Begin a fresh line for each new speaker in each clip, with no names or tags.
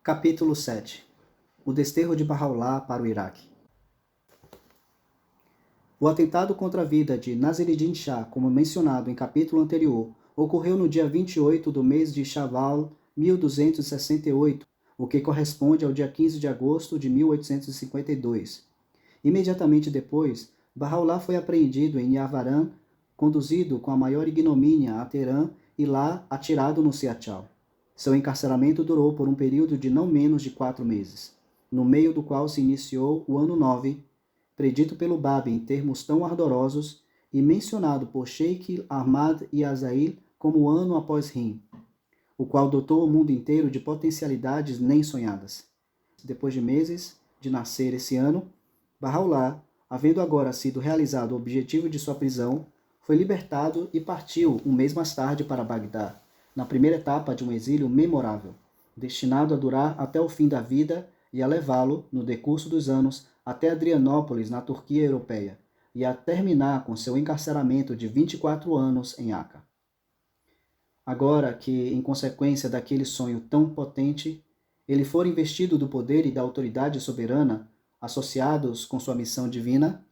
Capítulo 7. O desterro de Bahá'u'lláh para o Iraque. O atentado contra a vida de Nasir-ed-Din Shah, como mencionado em capítulo anterior, ocorreu no dia 28 do mês de Shawwal, 1268, o que corresponde ao dia 15 de agosto de 1852. Imediatamente depois, Bahá'u'lláh foi apreendido em Yavaran, conduzido com a maior ignomínia a Teherã e lá atirado no Siachal. Seu encarceramento durou por um período de não menos de 4 meses, no meio do qual se iniciou o ano 9, predito pelo Bab em termos tão ardorosos e mencionado por Sheikh Ahmad Yazail como ano após Rim, o qual dotou o mundo inteiro de potencialidades nem sonhadas. Depois de meses de nascer esse ano, Bahá'u'lláh, havendo agora sido realizado o objetivo de sua prisão, foi libertado e partiu um mês mais tarde para Bagdá, na primeira etapa de um exílio memorável, destinado a durar até o fim da vida e a levá-lo, no decurso dos anos, até Adrianópolis, na Turquia europeia, e a terminar com seu encarceramento de 24 anos em Aca. Agora que, em consequência daquele sonho tão potente, ele for investido do poder e da autoridade soberana, associados com sua missão divina,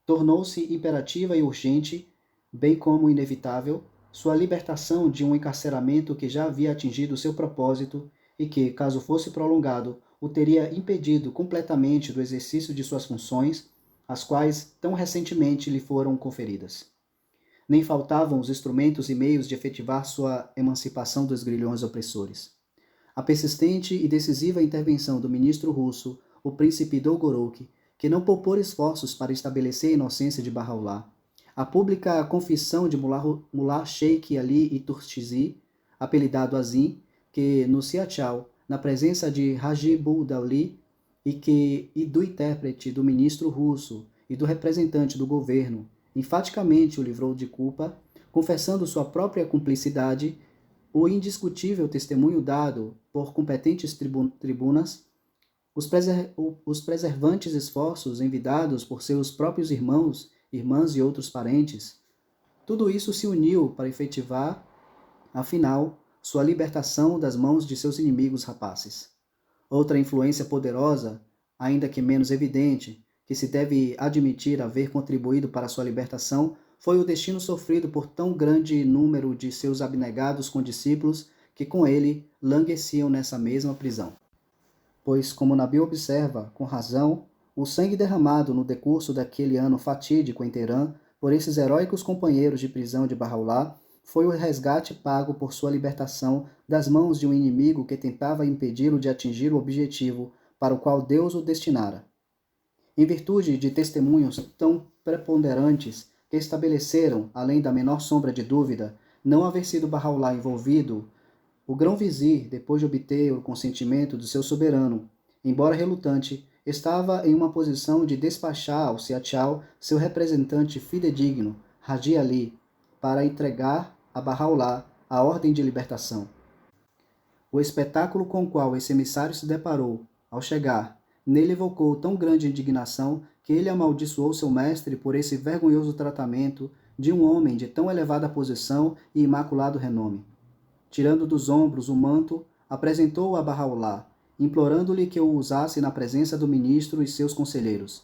tornou-se imperativa e urgente, bem como inevitável, sua libertação de um encarceramento que já havia atingido seu propósito e que, caso fosse prolongado, o teria impedido completamente do exercício de suas funções, as quais tão recentemente lhe foram conferidas. Nem faltavam os instrumentos e meios de efetivar sua emancipação dos grilhões opressores. A persistente e decisiva intervenção do ministro russo, o príncipe Dolgoruk, que não poupou esforços para estabelecer a inocência de Bahá'u'lláh, a pública confissão de Mullah Sheikh Ali Turchizi, apelidado Azim, que no Siachal, na presença de Hajib-ul-Dawli e do intérprete do ministro russo e do representante do governo, enfaticamente o livrou de culpa, confessando sua própria cumplicidade, o indiscutível testemunho dado por competentes tribunas, os preservantes esforços envidados por seus próprios irmãos, irmãs e outros parentes, tudo isso se uniu para efetivar, afinal, sua libertação das mãos de seus inimigos rapaces. Outra influência poderosa, ainda que menos evidente, que se deve admitir haver contribuído para sua libertação, foi o destino sofrido por tão grande número de seus abnegados condiscípulos que com ele languesciam nessa mesma prisão. Pois, como Nabil observa, com razão, o sangue derramado no decurso daquele ano fatídico em Teherã por esses heróicos companheiros de prisão de Bahá'u'lláh foi o resgate pago por sua libertação das mãos de um inimigo que tentava impedi-lo de atingir o objetivo para o qual Deus o destinara. Em virtude de testemunhos tão preponderantes que estabeleceram, além da menor sombra de dúvida, não haver sido Bahá'u'lláh envolvido, o grão-vizir, depois de obter o consentimento do seu soberano, embora relutante, estava em uma posição de despachar ao Siachal seu representante fidedigno, Haji Ali, para entregar a Bahá'u'lláh a ordem de libertação. O espetáculo com o qual esse emissário se deparou, ao chegar, nele evocou tão grande indignação que ele amaldiçoou seu mestre por esse vergonhoso tratamento de um homem de tão elevada posição e imaculado renome. Tirando dos ombros o manto, apresentou-o a Bahá'u'lláh, implorando-lhe que o usasse na presença do ministro e seus conselheiros.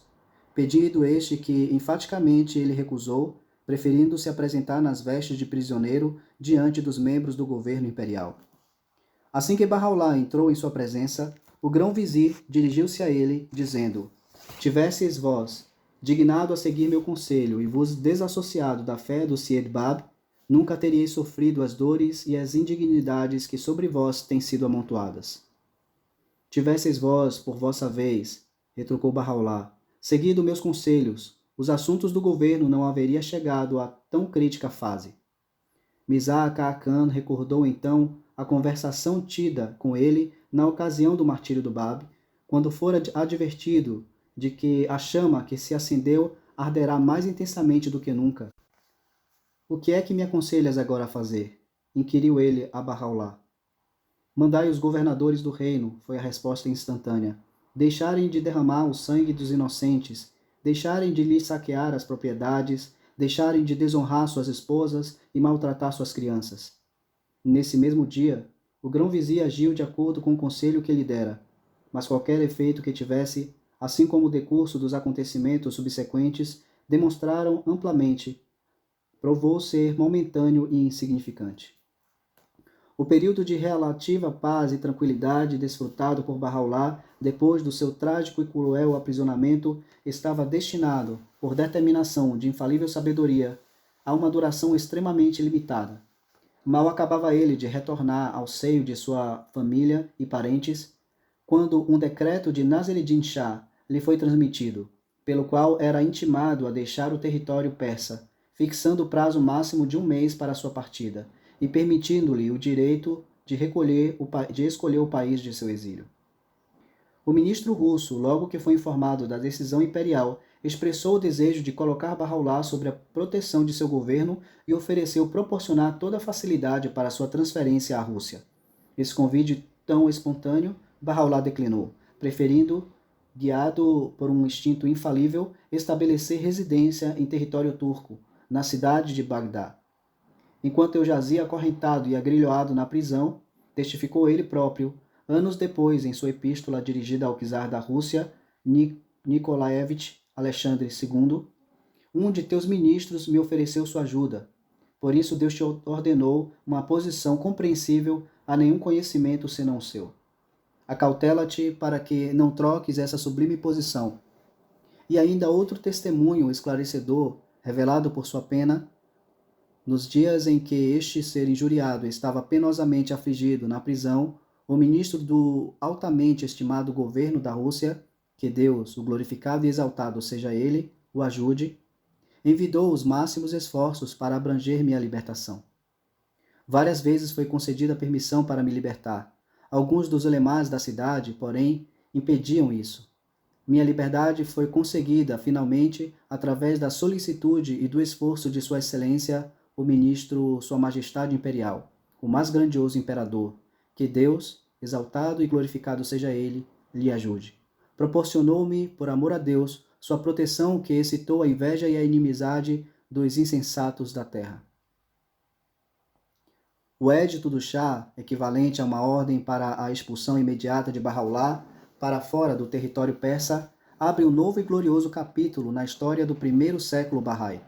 Pedido este que, enfaticamente, ele recusou, preferindo se apresentar nas vestes de prisioneiro diante dos membros do governo imperial. Assim que Bahá'u'lláh entrou em sua presença, o grão-vizir dirigiu-se a ele, dizendo: Tivesseis vós dignado a seguir meu conselho e vos desassociado da fé do Syed Bab, nunca teríeis sofrido as dores e as indignidades que sobre vós têm sido amontoadas. Tivesseis vós, por vossa vez, retrucou Bahá'u'lláh, seguido meus conselhos, os assuntos do governo não haveriam chegado a tão crítica fase. Mirza Ka'kan recordou então a conversação tida com ele na ocasião do martírio do Bab, quando fora advertido de que a chama que se acendeu arderá mais intensamente do que nunca. O que é que me aconselhas agora a fazer? Inquiriu ele a Bahá'u'lláh. Mandai os governadores do reino, foi a resposta instantânea, deixarem de derramar o sangue dos inocentes, deixarem de lhes saquear as propriedades, deixarem de desonrar suas esposas e maltratar suas crianças. Nesse mesmo dia, O grão-vizir agiu de acordo com o conselho que lhe dera, mas qualquer efeito que tivesse, assim como o decurso dos acontecimentos subsequentes, demonstraram amplamente, provou ser momentâneo e insignificante. O período de relativa paz e tranquilidade desfrutado por Bahá'u'lláh depois do seu trágico e cruel aprisionamento estava destinado, por determinação de infalível sabedoria, a uma duração extremamente limitada. Mal acabava ele de retornar ao seio de sua família e parentes, quando um decreto de Nasr-eddin Shah lhe foi transmitido, pelo qual era intimado a deixar o território persa, fixando o prazo máximo de 1 mês para sua partida, e permitindo-lhe o direito de escolher o país de seu exílio. O ministro russo, logo que foi informado da decisão imperial, expressou o desejo de colocar Bahá'u'lláh sob a proteção de seu governo e ofereceu proporcionar toda a facilidade para sua transferência à Rússia. Esse convite tão espontâneo, Bahá'u'lláh declinou, preferindo, guiado por um instinto infalível, estabelecer residência em território turco, na cidade de Bagdá. Enquanto eu jazia acorrentado e agrilhoado na prisão, testificou ele próprio, anos depois, em sua epístola dirigida ao czar da Rússia, Nikolaevich Alexandre II, um de teus ministros me ofereceu sua ajuda. Por isso Deus te ordenou uma posição compreensível a nenhum conhecimento senão o seu. Acautela-te para que não troques essa sublime posição. E ainda outro testemunho esclarecedor, revelado por sua pena, nos dias em que este ser injuriado estava penosamente afligido na prisão, o ministro do altamente estimado governo da Rússia, que Deus, o glorificado e exaltado seja ele, o ajude, envidou os máximos esforços para abranger minha libertação. Várias vezes foi concedida permissão para me libertar. Alguns dos ulemás da cidade, porém, impediam isso. Minha liberdade foi conseguida, finalmente, através da solicitude e do esforço de Sua Excelência, o ministro Sua Majestade Imperial, o mais grandioso imperador, que Deus, exaltado e glorificado seja Ele, lhe ajude. Proporcionou-me, por amor a Deus, sua proteção que excitou a inveja e a inimizade dos insensatos da terra. O édito do Shah, equivalente a uma ordem para a expulsão imediata de Bahá'u'lláh para fora do território persa, abre um novo e glorioso capítulo na história do primeiro século Bahá'í.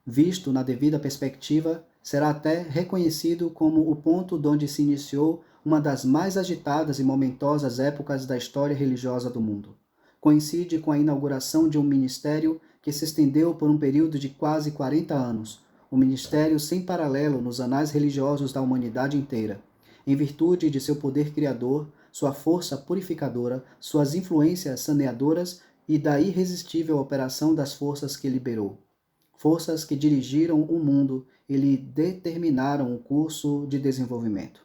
Visto na devida perspectiva, será até reconhecido como o ponto donde se iniciou uma das mais agitadas e momentosas épocas da história religiosa do mundo. Coincide com a inauguração de um ministério que se estendeu por um período de quase 40 anos, um ministério sem paralelo nos anais religiosos da humanidade inteira, em virtude de seu poder criador, sua força purificadora, suas influências saneadoras e da irresistível operação das forças que liberou. Forças que dirigiram o mundo e lhe determinaram o curso de desenvolvimento.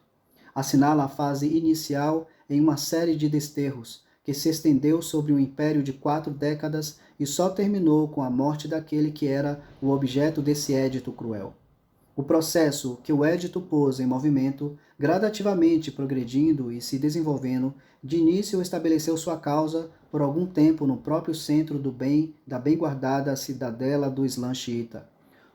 Assinala a fase inicial em uma série de desterros, que se estendeu sobre um império de 4 décadas e só terminou com a morte daquele que era o objeto desse édito cruel. O processo que o édito pôs em movimento, gradativamente progredindo e se desenvolvendo, de início estabeleceu sua causa por algum tempo no próprio centro da bem guardada cidadela do Islã xiita,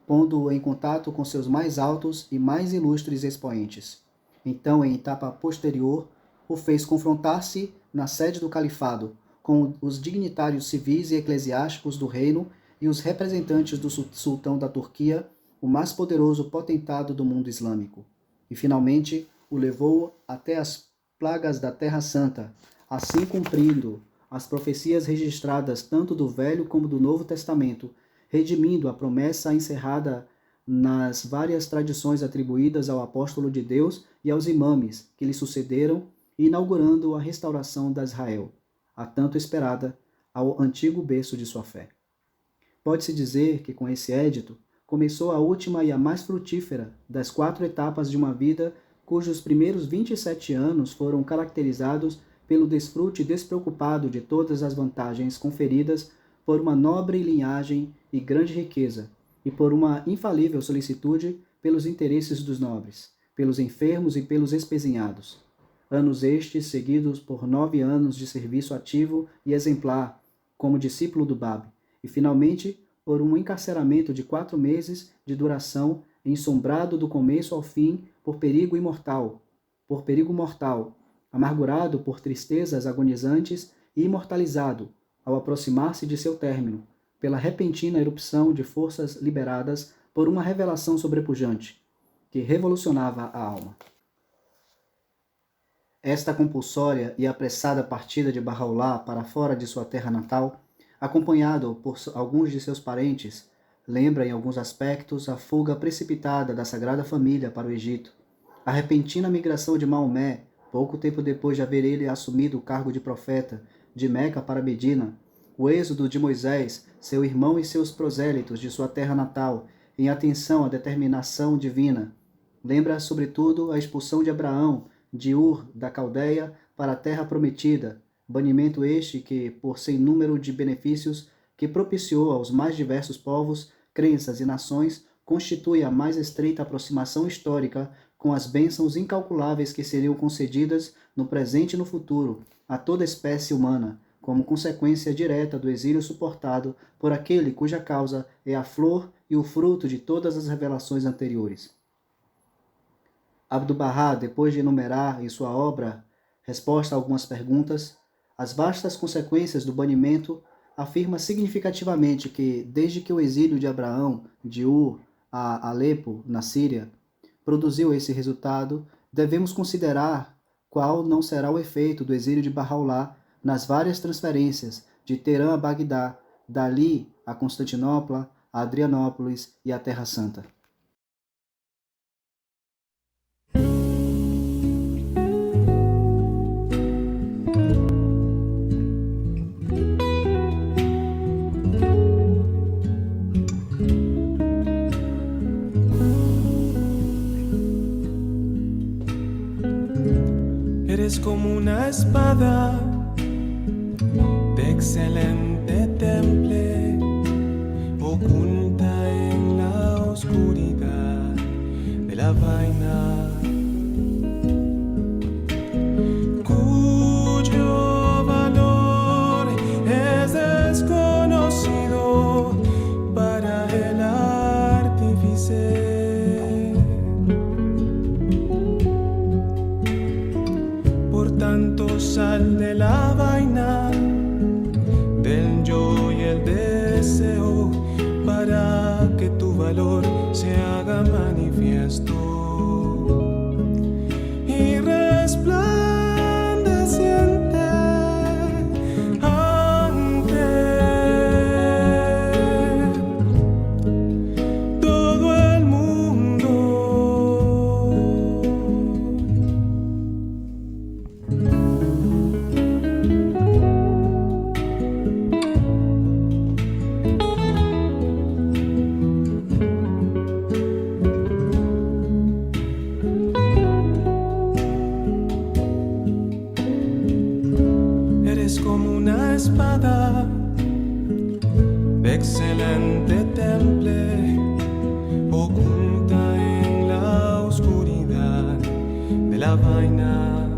pondo-o em contato com seus mais altos e mais ilustres expoentes. Então, em etapa posterior, o fez confrontar-se na sede do califado com os dignitários civis e eclesiásticos do reino e os representantes do sultão da Turquia, o mais poderoso potentado do mundo islâmico. E, finalmente, o levou até as plagas da Terra Santa, assim cumprindo as profecias registradas tanto do Velho como do Novo Testamento, redimindo a promessa encerrada nas várias tradições atribuídas ao apóstolo de Deus e aos imames que lhe sucederam, e inaugurando a restauração da Israel, a tanto esperada, ao antigo berço de sua fé. Pode-se dizer que com esse édito começou a última e a mais frutífera das 4 etapas de uma vida cujos primeiros 27 anos foram caracterizados pelo desfrute despreocupado de todas as vantagens conferidas por uma nobre linhagem e grande riqueza, e por uma infalível solicitude pelos interesses dos nobres, pelos enfermos e pelos espezinhados. Anos estes seguidos por 9 anos de serviço ativo e exemplar como discípulo do Bab, e finalmente por um encarceramento de 4 meses de duração, ensombrado do começo ao fim por perigo imortal, por perigo mortal, amargurado por tristezas agonizantes e imortalizado, ao aproximar-se de seu término, pela repentina erupção de forças liberadas por uma revelação sobrepujante, que revolucionava a alma. Esta compulsória e apressada partida de Bahá'u'lláh para fora de sua terra natal, acompanhado por alguns de seus parentes, lembra em alguns aspectos a fuga precipitada da Sagrada Família para o Egito, a repentina migração de Maomé, pouco tempo depois de haver ele assumido o cargo de profeta, de Meca para Medina, o êxodo de Moisés, seu irmão e seus prosélitos de sua terra natal, em atenção à determinação divina. Lembra, sobretudo, a expulsão de Abraão, de Ur, da Caldeia, para a terra prometida, banimento este que, por sem número de benefícios que propiciou aos mais diversos povos, crenças e nações, constitui a mais estreita aproximação histórica com as bênçãos incalculáveis que seriam concedidas no presente e no futuro a toda espécie humana, como consequência direta do exílio suportado por aquele cuja causa é a flor e o fruto de todas as revelações anteriores. Abdu'l-Bahá, depois de enumerar em sua obra resposta a algumas perguntas, as vastas consequências do banimento, afirma significativamente que, desde que o exílio de Abraão, de Ur a Alepo, na Síria, produziu esse resultado, devemos considerar qual não será o efeito do exílio de Bahá'u'lláh nas várias transferências de Teherã a Bagdá, dali a Constantinopla, a Adrianópolis e a Terra Santa.
Eres como una espada de excelente temple, oculta en la oscuridad de la vaina, cuyo valor es desconocido para el artífice. Tanto sal de la vaina, del yo y el deseo, para que tu valor se haga manifiesto y resplandeciente ante todo el mundo. Eres como una espada de excelente temple, oculta en la oscuridad de la vaina,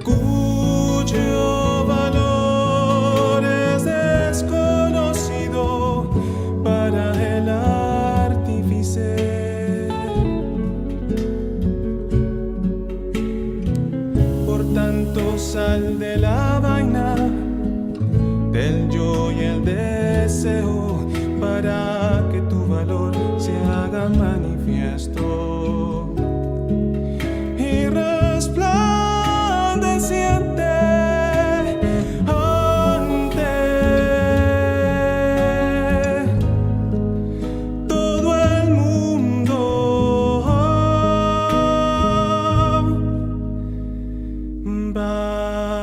cuyo valor es desconocido para el artífice. Tanto sal de la vaina, del yo y el deseo, para que tu valor se haga manifiesto y resplandeciente ante todo el mundo. Bahá'u'lláh.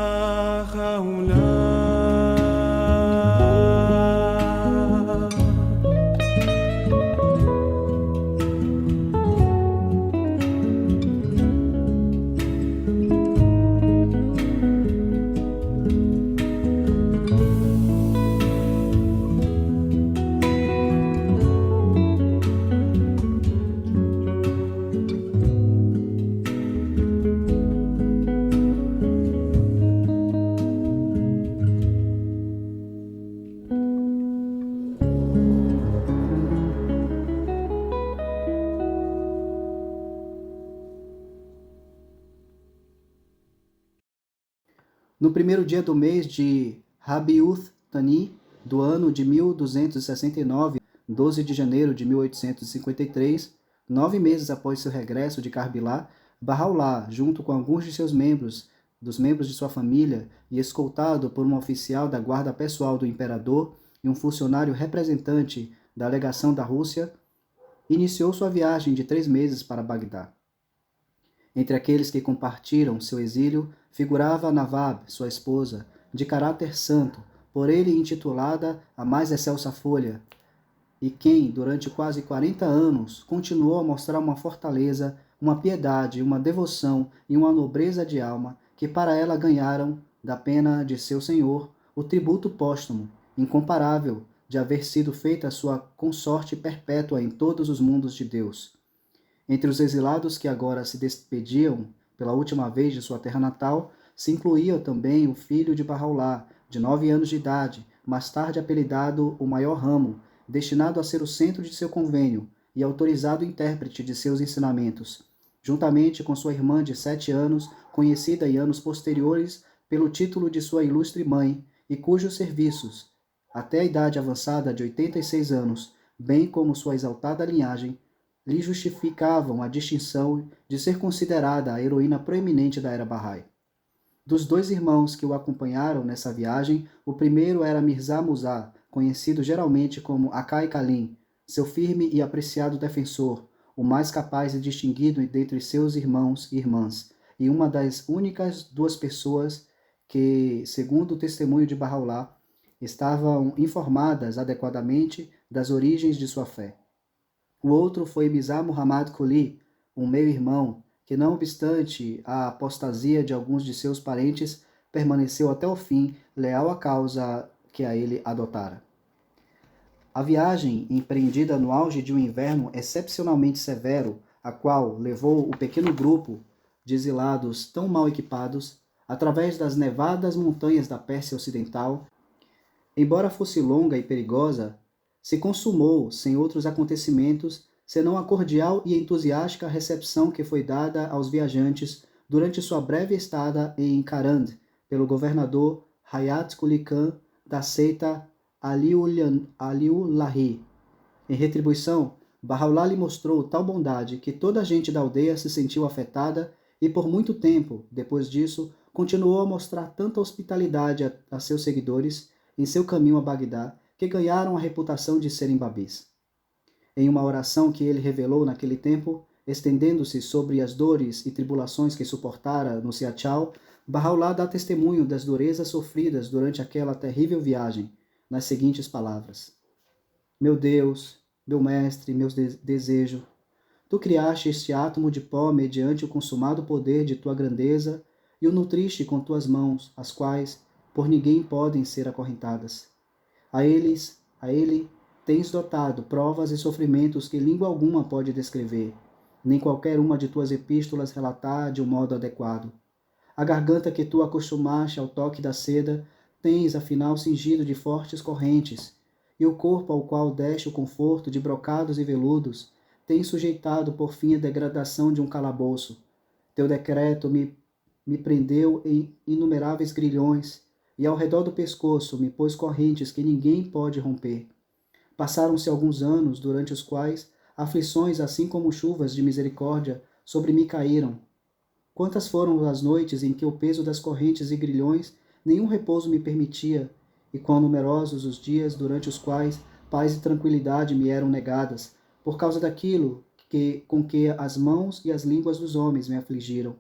No primeiro dia do mês de Rabiuth Thani, do ano de 1269, 12 de janeiro de 1853, 9 meses após seu regresso de Karbila, Bahá'u'lláh, junto com alguns de seus membros, dos membros de sua família, e escoltado por um oficial da guarda pessoal do imperador e um funcionário representante da legação da Rússia, iniciou sua viagem de 3 meses para Bagdá. Entre aqueles que compartiram seu exílio, figurava Nawab, sua esposa, de caráter santo, por ele intitulada a mais excelsa folha, e quem, durante quase 40 anos, continuou a mostrar uma fortaleza, uma piedade, uma devoção e uma nobreza de alma que para ela ganharam, da pena de seu senhor, o tributo póstumo, incomparável, de haver sido feita sua consorte perpétua em todos os mundos de Deus. Entre os exilados que agora se despediam pela última vez de sua terra natal, se incluía também o filho de Bahá'u'lláh, de 9 anos de idade, mais tarde apelidado o Maior Ramo, destinado a ser o centro de seu convênio e autorizado intérprete de seus ensinamentos, juntamente com sua irmã de 7 anos, conhecida em anos posteriores pelo título de sua ilustre mãe, e cujos serviços, até a idade avançada de 86 anos, bem como sua exaltada linhagem, lhe justificavam a distinção de ser considerada a heroína proeminente da era Bahá'í. Dos 2 irmãos que o acompanharam nessa viagem, o primeiro era Mirza Musa, conhecido geralmente como Akai Kalim, seu firme e apreciado defensor, o mais capaz e distinguido dentre seus irmãos e irmãs, e uma das únicas 2 pessoas que, segundo o testemunho de Bahá'u'lláh, estavam informadas adequadamente das origens de sua fé. O outro foi Mirza Muhammad Quli, um meio-irmão, que não obstante a apostasia de alguns de seus parentes, permaneceu até o fim leal à causa que a ele adotara. A viagem, empreendida no auge de um inverno excepcionalmente severo, a qual levou o pequeno grupo de exilados tão mal equipados, através das nevadas montanhas da Pérsia Ocidental, embora fosse longa e perigosa, se consumou sem outros acontecimentos, senão a cordial e entusiástica recepção que foi dada aos viajantes durante sua breve estada em Karand, pelo governador Hayat Quli Khan da seita Aliullahi. Em retribuição, Bahá'u'lláh lhe mostrou tal bondade que toda a gente da aldeia se sentiu afetada e por muito tempo, depois disso, continuou a mostrar tanta hospitalidade a seus seguidores em seu caminho a Bagdá, que ganharam a reputação de serem babis. Em uma oração que ele revelou naquele tempo, estendendo-se sobre as dores e tribulações que suportara no Siachal, Bahá'u'lláh dá testemunho das durezas sofridas durante aquela terrível viagem, nas seguintes palavras: Meu Deus, meu mestre, meu desejo, tu criaste este átomo de pó mediante o consumado poder de tua grandeza e o nutriste com tuas mãos, as quais por ninguém podem ser acorrentadas. A ele tens dotado provas e sofrimentos que língua alguma pode descrever, nem qualquer uma de tuas epístolas relatar de um modo adequado. A garganta que tu acostumaste ao toque da seda, tens afinal cingido de fortes correntes, e o corpo ao qual deste o conforto de brocados e veludos, tens sujeitado por fim a degradação de um calabouço. Teu decreto me prendeu em inumeráveis grilhões, e ao redor do pescoço me pôs correntes que ninguém pode romper. Passaram-se alguns anos, durante os quais aflições, assim como chuvas de misericórdia, sobre mim caíram. Quantas foram as noites em que o peso das correntes e grilhões nenhum repouso me permitia, e quão numerosos os dias durante os quais paz e tranquilidade me eram negadas, por causa daquilo com que as mãos e as línguas dos homens me afligiram.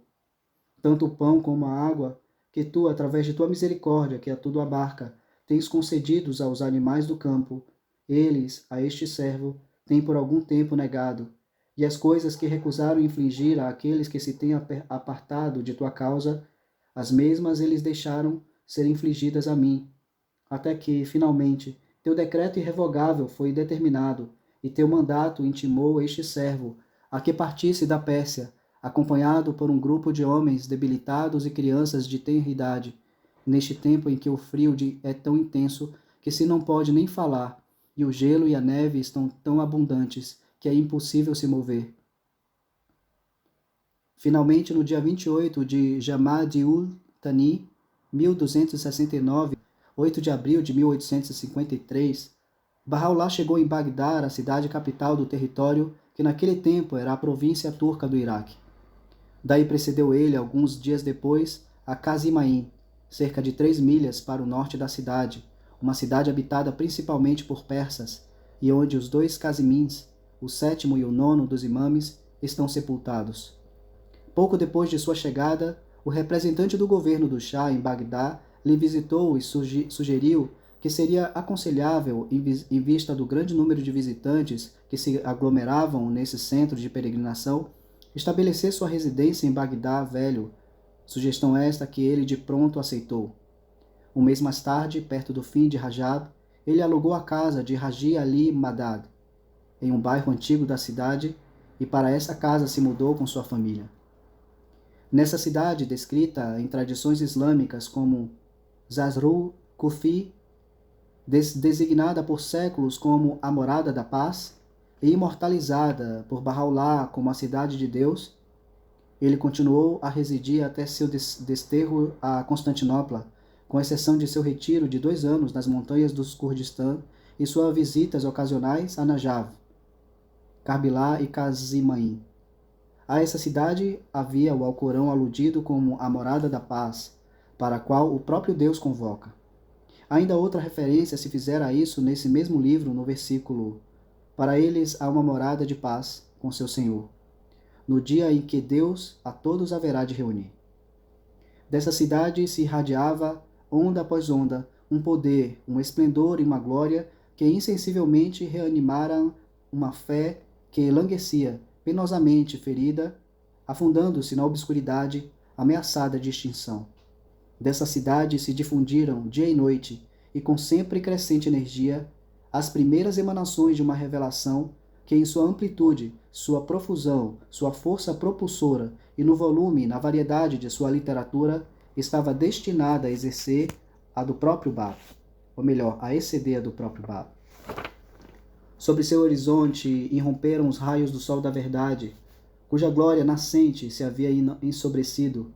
Tanto o pão como a água, que tu, através de tua misericórdia, que a tudo abarca, tens concedidos aos animais do campo, eles, a este servo, têm por algum tempo negado, e as coisas que recusaram infligir àqueles que se têm apartado de tua causa, as mesmas eles deixaram ser infligidas a mim, até que, finalmente, teu decreto irrevogável foi determinado, e teu mandato intimou este servo a que partisse da Pérsia, acompanhado por um grupo de homens debilitados e crianças de tenra idade, neste tempo em que o frio é tão intenso que se não pode nem falar, e o gelo e a neve estão tão abundantes que é impossível se mover. Finalmente, no dia 28 de Jamad-ul Thani, 1269, 8 de abril de 1853, Bahá'u'lláh chegou em Bagdá, a cidade capital do território que naquele tempo era a província turca do Iraque. Daí precedeu ele, alguns dias depois, a Qazimain, cerca de 3 milhas para o norte da cidade, uma cidade habitada principalmente por persas, e onde os 2 Qazimins, o 7º e o 9º dos imames, estão sepultados. Pouco depois de sua chegada, o representante do governo do Shah em Bagdá lhe visitou e sugeriu que seria aconselhável, em vista do grande número de visitantes que se aglomeravam nesse centro de peregrinação, estabelecer sua residência em Bagdá Velho, sugestão esta que ele de pronto aceitou. Um mês mais tarde, perto do fim de Rajab, ele alugou a casa de Haji Ali Madad, em um bairro antigo da cidade, e para essa casa se mudou com sua família. Nessa cidade, descrita em tradições islâmicas como Zazrul Kufi, designada por séculos como a Morada da Paz e imortalizada por Bahá'u'lláh como a Cidade de Deus, ele continuou a residir até seu desterro a Constantinopla, com exceção de seu retiro de 2 anos nas montanhas do Kurdistã e suas visitas ocasionais a Najaf, Karbala e Qazimain. A essa cidade havia o Alcorão aludido como a Morada da Paz, para a qual o próprio Deus convoca. Ainda outra referência se fizera a isso nesse mesmo livro, no versículo: para eles há uma morada de paz com seu Senhor, no dia em que Deus a todos haverá de reunir. Dessa cidade se irradiava, onda após onda, um poder, um esplendor e uma glória que insensivelmente reanimaram uma fé que languecia, penosamente ferida, afundando-se na obscuridade, ameaçada de extinção. Dessa cidade se difundiram, dia e noite, e com sempre crescente energia, as primeiras emanações de uma revelação que em sua amplitude, sua profusão, sua força propulsora e no volume e na variedade de sua literatura, estava destinada a exercer a do próprio Bab, ou melhor, a exceder a do próprio Bab. Sobre seu horizonte irromperam os raios do sol da verdade, cuja glória nascente se havia ensobrecido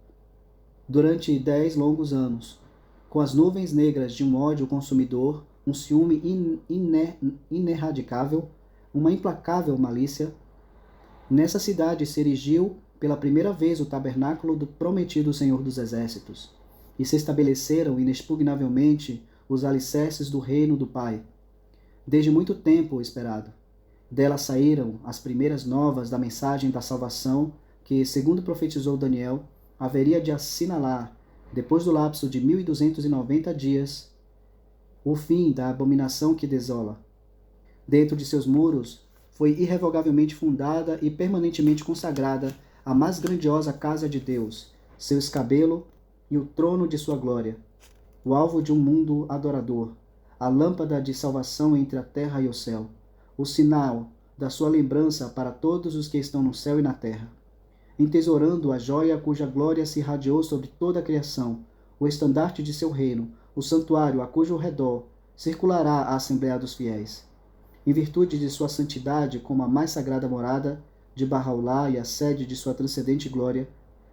durante 10 longos anos, com as nuvens negras de um ódio consumidor, um ciúme ineradicável, uma implacável malícia. Nessa cidade se erigiu pela primeira vez o tabernáculo do prometido Senhor dos Exércitos, e se estabeleceram inexpugnavelmente os alicerces do reino do Pai, desde muito tempo esperado. Dela saíram as primeiras novas da mensagem da salvação que, segundo profetizou Daniel, haveria de assinalar, depois do lapso de 1290 dias, o fim da abominação que desola. Dentro de seus muros foi irrevogavelmente fundada e permanentemente consagrada a mais grandiosa casa de Deus, seu escabelo e o trono de sua glória, o alvo de um mundo adorador, a lâmpada de salvação entre a terra e o céu, o sinal da sua lembrança para todos os que estão no céu e na terra, entesourando a joia cuja glória se irradiou sobre toda a criação, o estandarte de seu reino, o santuário a cujo redor circulará a Assembleia dos Fiéis. Em virtude de sua santidade como a mais sagrada morada de Bahá'u'lláh e a sede de sua transcendente glória,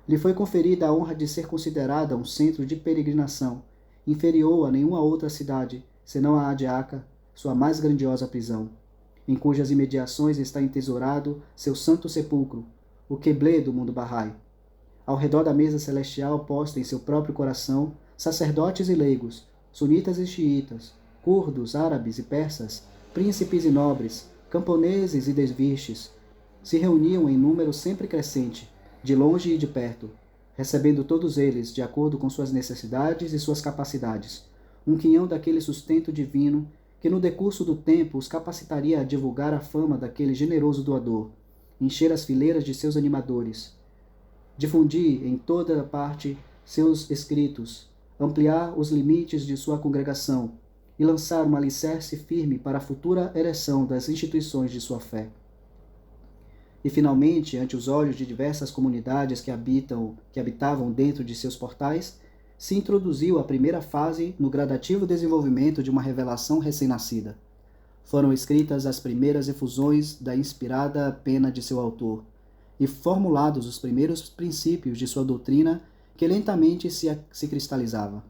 lhe foi conferida a honra de ser considerada um centro de peregrinação, inferior a nenhuma outra cidade, senão a Adiaca, sua mais grandiosa prisão, em cujas imediações está entesourado seu santo sepulcro, o Queblé do mundo Bahá'í. Ao redor da mesa celestial posta em seu próprio coração, sacerdotes e leigos, sunitas e xiitas, curdos, árabes e persas, príncipes e nobres, camponeses e desvistes, se reuniam em número sempre crescente, de longe e de perto, recebendo todos eles, de acordo com suas necessidades e suas capacidades, um quinhão daquele sustento divino que no decurso do tempo os capacitaria a divulgar a fama daquele generoso doador, encher as fileiras de seus animadores, difundir em toda parte seus escritos, ampliar os limites de sua congregação e lançar um alicerce firme para a futura ereção das instituições de sua fé. E finalmente, ante os olhos de diversas comunidades que habitavam dentro de seus portais, se introduziu a primeira fase no gradativo desenvolvimento de uma revelação recém-nascida. Foram escritas as primeiras efusões da inspirada pena de seu autor, e formulados os primeiros princípios de sua doutrina que lentamente se cristalizava.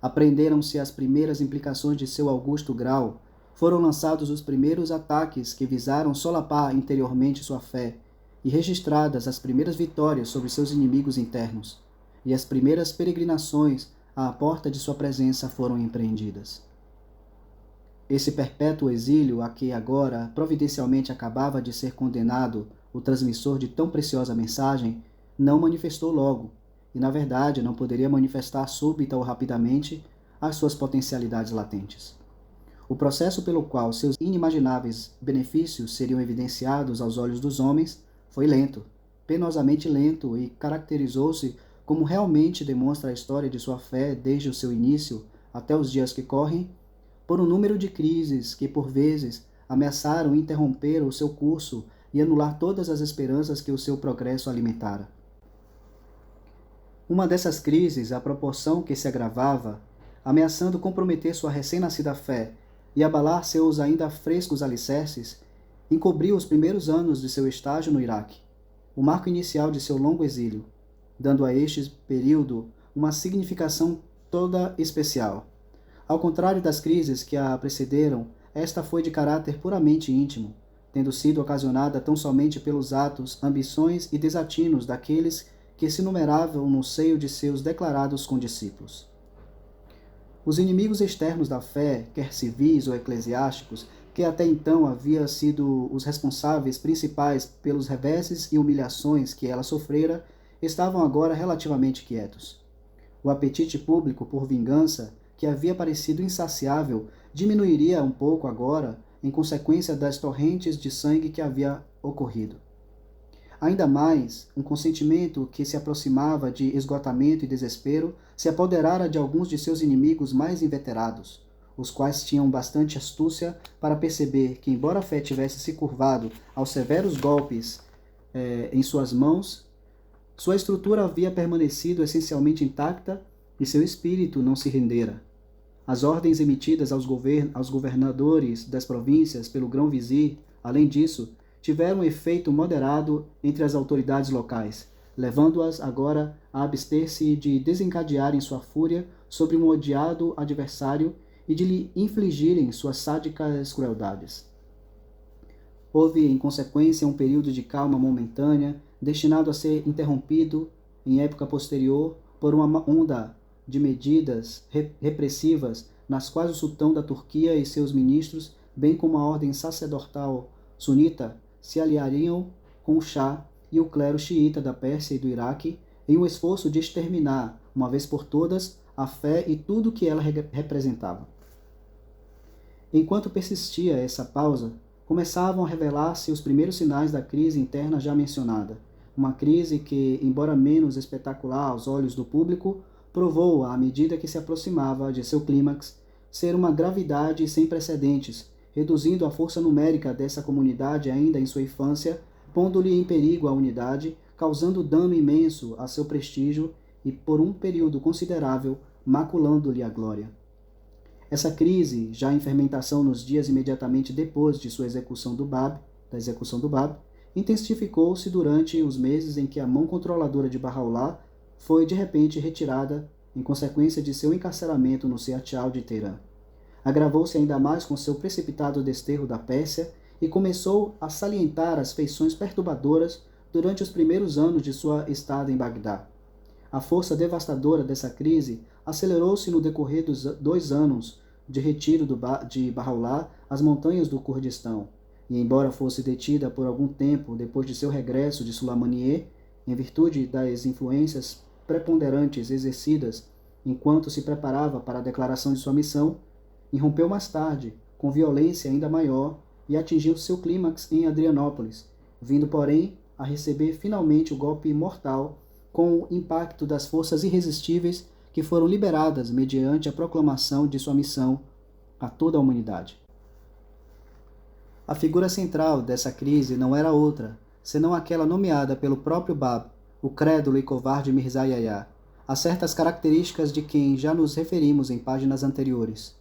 Aprenderam-se as primeiras implicações de seu augusto grau, foram lançados os primeiros ataques que visaram solapar interiormente sua fé, e registradas as primeiras vitórias sobre seus inimigos internos, e as primeiras peregrinações à porta de sua presença foram empreendidas. Esse perpétuo exílio a que agora providencialmente acabava de ser condenado o transmissor de tão preciosa mensagem, não manifestou logo, e na verdade não poderia manifestar súbita ou rapidamente as suas potencialidades latentes. O processo pelo qual seus inimagináveis benefícios seriam evidenciados aos olhos dos homens foi lento, penosamente lento, e caracterizou-se, como realmente demonstra a história de sua fé desde o seu início até os dias que correm, por um número de crises que, por vezes, ameaçaram interromper o seu curso e anular todas as esperanças que o seu progresso alimentara. Uma dessas crises, à proporção que se agravava, ameaçando comprometer sua recém-nascida fé e abalar seus ainda frescos alicerces, encobriu os primeiros anos de seu estágio no Iraque, o marco inicial de seu longo exílio, dando a este período uma significação toda especial. Ao contrário das crises que a precederam, esta foi de caráter puramente íntimo, tendo sido ocasionada tão somente pelos atos, ambições e desatinos daqueles que se numeravam no seio de seus declarados condiscípulos. Os inimigos externos da fé, quer civis ou eclesiásticos, que até então haviam sido os responsáveis principais pelos reveses e humilhações que ela sofrera, estavam agora relativamente quietos. O apetite público por vingança, que havia parecido insaciável, diminuiria um pouco agora, em consequência das torrentes de sangue que havia ocorrido. Ainda mais, um consentimento que se aproximava de esgotamento e desespero se apoderara de alguns de seus inimigos mais inveterados, os quais tinham bastante astúcia para perceber que, embora a fé tivesse se curvado aos severos golpes em suas mãos, sua estrutura havia permanecido essencialmente intacta e seu espírito não se rendera. As ordens emitidas aos governadores das províncias pelo grão-vizir, além disso, tiveram um efeito moderado entre as autoridades locais, levando-as agora a abster-se de desencadearem sua fúria sobre um odiado adversário e de lhe infligirem suas sádicas crueldades. Houve, em consequência, um período de calma momentânea, destinado a ser interrompido, em época posterior, por uma onda de medidas repressivas, nas quais o sultão da Turquia e seus ministros, bem como a ordem sacerdotal sunita, se aliariam com o Shah e o clero xiita da Pérsia e do Iraque em um esforço de exterminar, uma vez por todas, a fé e tudo o que ela representava. Enquanto persistia essa pausa, começavam a revelar-se os primeiros sinais da crise interna já mencionada, uma crise que, embora menos espetacular aos olhos do público, provou, à medida que se aproximava de seu clímax, ser uma gravidade sem precedentes, reduzindo a força numérica dessa comunidade ainda em sua infância, pondo-lhe em perigo a unidade, causando dano imenso a seu prestígio e, por um período considerável, maculando-lhe a glória. Essa crise, já em fermentação nos dias imediatamente depois de sua execução do Bab, intensificou-se durante os meses em que a mão controladora de Bahá'u'lláh foi de repente retirada em consequência de seu encarceramento no Seatchal de Teherã. Agravou-se ainda mais com seu precipitado desterro da Pérsia e começou a salientar as feições perturbadoras durante os primeiros anos de sua estada em Bagdá. A força devastadora dessa crise acelerou-se no decorrer dos 2 anos de retiro de Bahá'u'lláh às montanhas do Kurdistão, e embora fosse detida por algum tempo depois de seu regresso de Sulaymaniyeh, em virtude das influências preponderantes exercidas enquanto se preparava para a declaração de sua missão, irrompeu mais tarde, com violência ainda maior, e atingiu seu clímax em Adrianópolis, vindo, porém, a receber finalmente o golpe mortal com o impacto das forças irresistíveis que foram liberadas mediante a proclamação de sua missão a toda a humanidade. A figura central dessa crise não era outra, senão aquela nomeada pelo próprio Bab, o crédulo e covarde Mirza Yahya, a certas características de quem já nos referimos em páginas anteriores.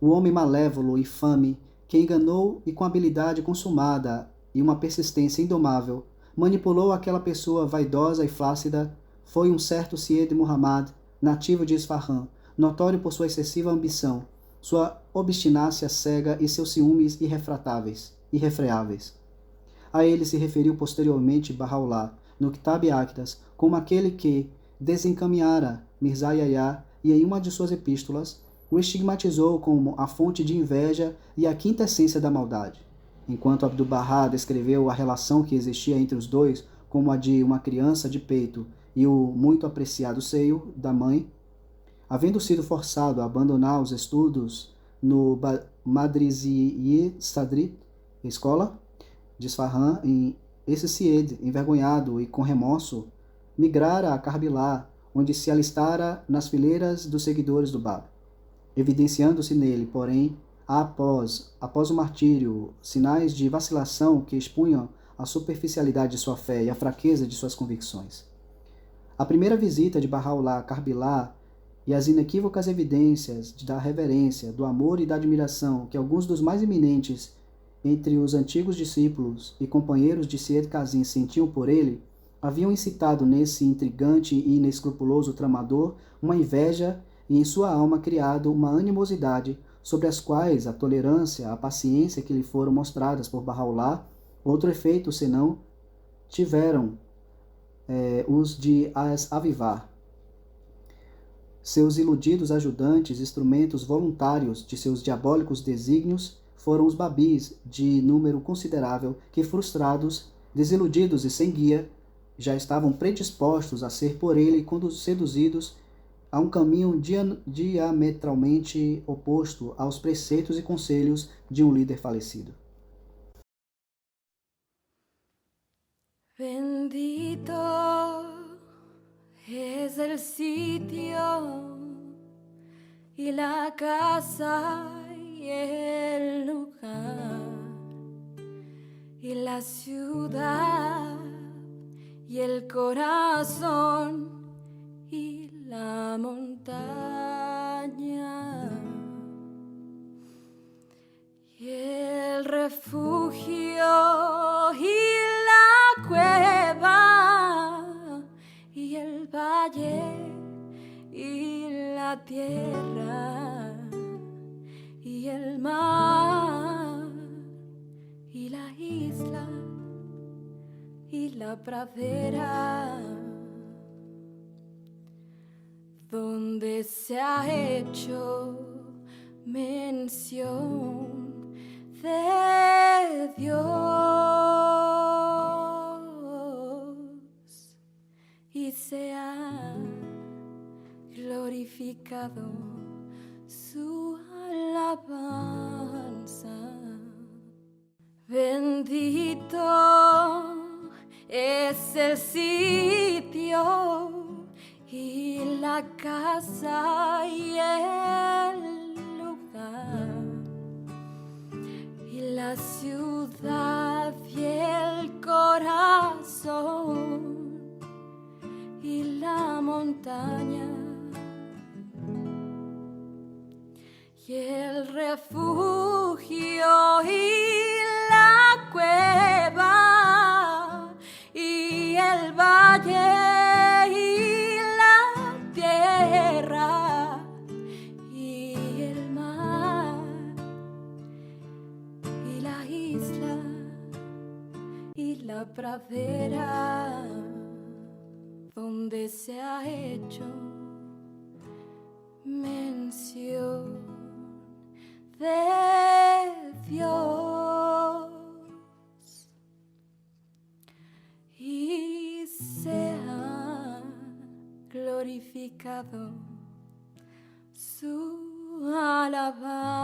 O homem malévolo e infame que enganou e com habilidade consumada e uma persistência indomável manipulou aquela pessoa vaidosa e flácida foi um certo Syed Muhammad, nativo de Isfahan, notório por sua excessiva ambição, sua obstinácia cega e seus ciúmes irrefreáveis. A ele se referiu posteriormente Bahá'u'lláh, no Kitab Aqdas, como aquele que desencaminhara Mirza Yahya e em uma de suas epístolas o estigmatizou como a fonte de inveja e a quinta essência da maldade. Enquanto Abdu'l-Bahá descreveu a relação que existia entre os dois como a de uma criança de peito e o muito apreciado seio da mãe, havendo sido forçado a abandonar os estudos no Madrizi Sadri, escola de Isfahan, esse Syed, envergonhado e com remorso, migrara a Karbala, onde se alistara nas fileiras dos seguidores do Bab, evidenciando-se nele, porém, após o martírio, sinais de vacilação que expunham a superficialidade de sua fé e a fraqueza de suas convicções. A primeira visita de Bahá'u'lláh a Karbala e as inequívocas evidências da reverência, do amor e da admiração que alguns dos mais eminentes entre os antigos discípulos e companheiros de Syed Kazim sentiam por ele, haviam incitado nesse intrigante e inescrupuloso tramador uma inveja e em sua alma criado uma animosidade sobre as quais a tolerância, a paciência que lhe foram mostradas por Bahá'u'lláh, outro efeito senão tiveram os de as avivar. Seus iludidos ajudantes, instrumentos voluntários de seus diabólicos desígnios, foram os babis, de número considerável, que frustrados, desiludidos e sem guia, já estavam predispostos a ser por ele seduzidos a um caminho diametralmente oposto aos preceitos e conselhos de um líder falecido.
Bendito es el sitio y la casa y el lugar y la ciudad y el corazón y la montaña y el refugio y la cueva y el valle y la tierra y el mar y la isla y la pradera donde se ha hecho mención de Dios y se ha glorificado su alabanza. Bendito es el sitio y la casa y el lugar y la ciudad y el corazón y la montaña y el refugio y la cueva y el valle y la tierra y el mar y la isla y la pradera donde se ha hecho mención de Dios y se ha glorificado su alabanza.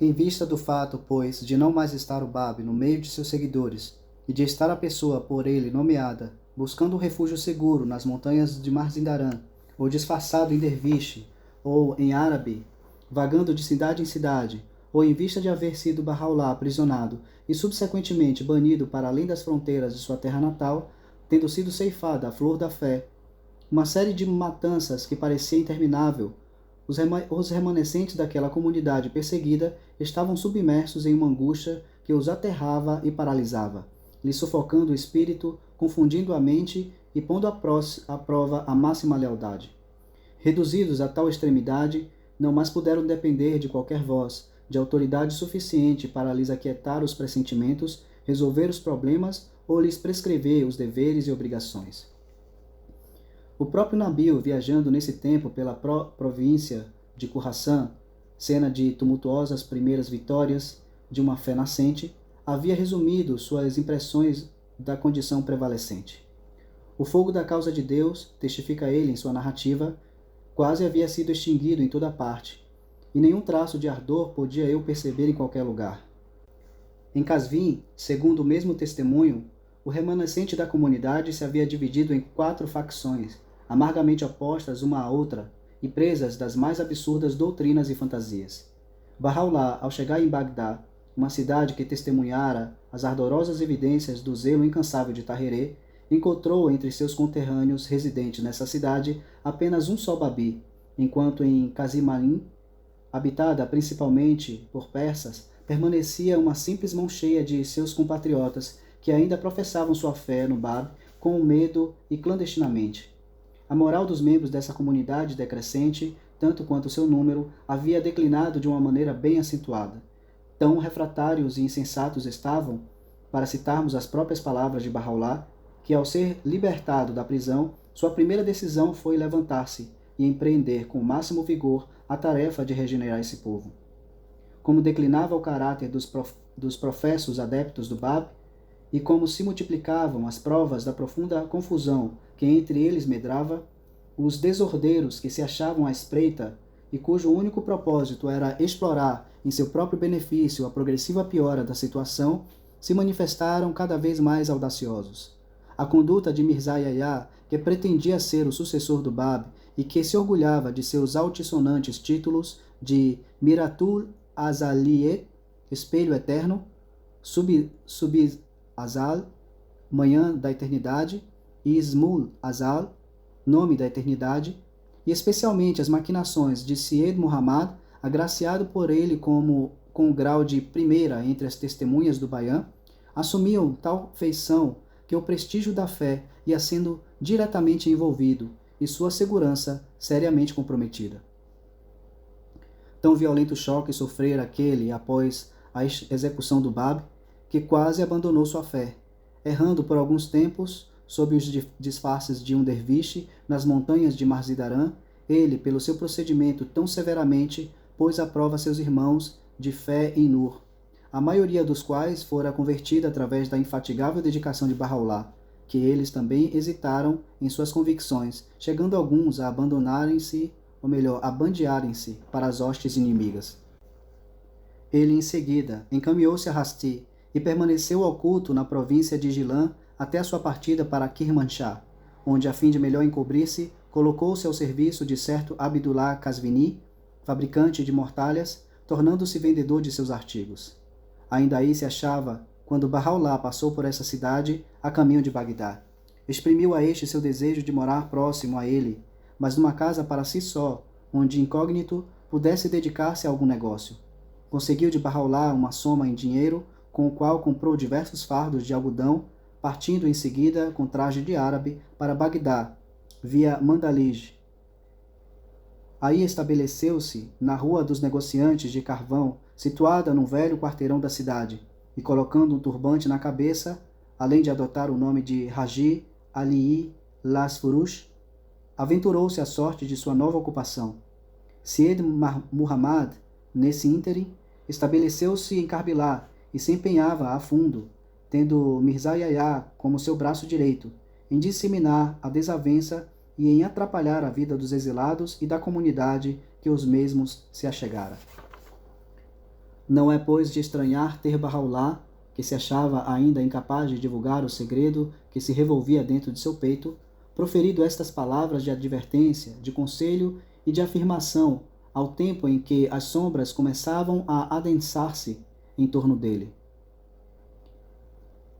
Em vista do fato, pois, de não mais estar o Bab no meio de seus seguidores e de estar a pessoa por ele nomeada buscando um refúgio seguro nas montanhas de Mazindaran, ou disfarçado em derviche, ou em árabe, vagando de cidade em cidade, ou em vista de haver sido Bahá'u'lláh aprisionado e subsequentemente banido para além das fronteiras de sua terra natal, tendo sido ceifada a flor da fé, uma série de matanças que parecia interminável, os remanescentes daquela comunidade perseguida estavam submersos em uma angústia que os aterrava e paralisava. lhe sufocando o espírito, confundindo a mente e pondo à prova a máxima lealdade. Reduzidos a tal extremidade, não mais puderam depender de qualquer voz, de autoridade suficiente para lhes aquietar os pressentimentos, resolver os problemas ou lhes prescrever os deveres e obrigações. O próprio Nabil, viajando nesse tempo pela província de Khurasan, cena de tumultuosas primeiras vitórias de uma fé nascente, havia resumido suas impressões da condição prevalecente. O fogo da causa de Deus, testifica ele em sua narrativa, quase havia sido extinguido em toda parte, e nenhum traço de ardor podia eu perceber em qualquer lugar. Em Qazvin, segundo o mesmo testemunho, o remanescente da comunidade se havia dividido em 4 facções, amargamente opostas uma à outra e presas das mais absurdas doutrinas e fantasias. Bahá'u'lláh, ao chegar em Bagdá, uma cidade que testemunhara as ardorosas evidências do zelo incansável de Tahirih, encontrou entre seus conterrâneos residentes nessa cidade apenas um só Babi, enquanto em Qazimalim, habitada principalmente por persas, permanecia uma simples mão cheia de seus compatriotas que ainda professavam sua fé no Bab com medo e clandestinamente. A moral dos membros dessa comunidade decrescente, tanto quanto seu número, havia declinado de uma maneira bem acentuada. Tão refratários e insensatos estavam, para citarmos as próprias palavras de Bahá'u'lláh, que ao ser libertado da prisão, sua primeira decisão foi levantar-se e empreender com o máximo vigor a tarefa de regenerar esse povo. Como declinava o caráter dos professos adeptos do Bab, e como se multiplicavam as provas da profunda confusão que entre eles medrava, os desordeiros que se achavam à espreita e cujo único propósito era explorar em seu próprio benefício a progressiva piora da situação, se manifestaram cada vez mais audaciosos. A conduta de Mirza Yahya, que pretendia ser o sucessor do Bab e que se orgulhava de seus altissonantes títulos de Miratul Azaliyet, Espelho Eterno, Subis Azal, Manhã da Eternidade, e Ismul Azal, Nome da Eternidade, e especialmente as maquinações de Syed Muhammad, agraciado por ele com o grau de primeira entre as testemunhas do Bayan, assumiam tal feição que o prestígio da fé ia sendo diretamente envolvido e sua segurança seriamente comprometida. Tão violento choque sofrera aquele após a execução do Bab, que quase abandonou sua fé, errando por alguns tempos sob os disfarces de um derviche nas montanhas de Marzidaran. Ele, pelo seu procedimento tão severamente, pôs à prova seus irmãos de fé em Nur, a maioria dos quais fora convertida através da infatigável dedicação de Bahá'u'lláh, que eles também hesitaram em suas convicções, chegando alguns a abandonarem-se, ou melhor, a bandearem-se para as hostes inimigas. Ele, em seguida, encaminhou-se a Rasti e permaneceu oculto na província de Gilan até a sua partida para Kirmanshah, onde, a fim de melhor encobrir-se, colocou-se ao serviço de certo Abdullah Qazvini, fabricante de mortalhas, tornando-se vendedor de seus artigos. Ainda aí se achava quando Bahá'u'lláh passou por essa cidade a caminho de Bagdá. Exprimiu a este seu desejo de morar próximo a ele, mas numa casa para si só, onde incógnito pudesse dedicar-se a algum negócio. Conseguiu de Bahá'u'lláh uma soma em dinheiro, com o qual comprou diversos fardos de algodão, partindo em seguida com traje de árabe para Bagdá, via Mandalij. Aí estabeleceu-se na Rua dos Negociantes de Carvão, situada num velho quarteirão da cidade, e colocando um turbante na cabeça, além de adotar o nome de Haji Ali Las Furush, aventurou-se à sorte de sua nova ocupação. Syed Muhammad, nesse ínterim, estabeleceu-se em Karbilá e se empenhava a fundo, tendo Mirza Yahya como seu braço direito, em disseminar a desavença e em atrapalhar a vida dos exilados e da comunidade que os mesmos se achegara. Não é, pois, de estranhar ter Bahá'u'lláh, que se achava ainda incapaz de divulgar o segredo que se revolvia dentro de seu peito, proferido estas palavras de advertência, de conselho e de afirmação, ao tempo em que as sombras começavam a adensar-se em torno dele.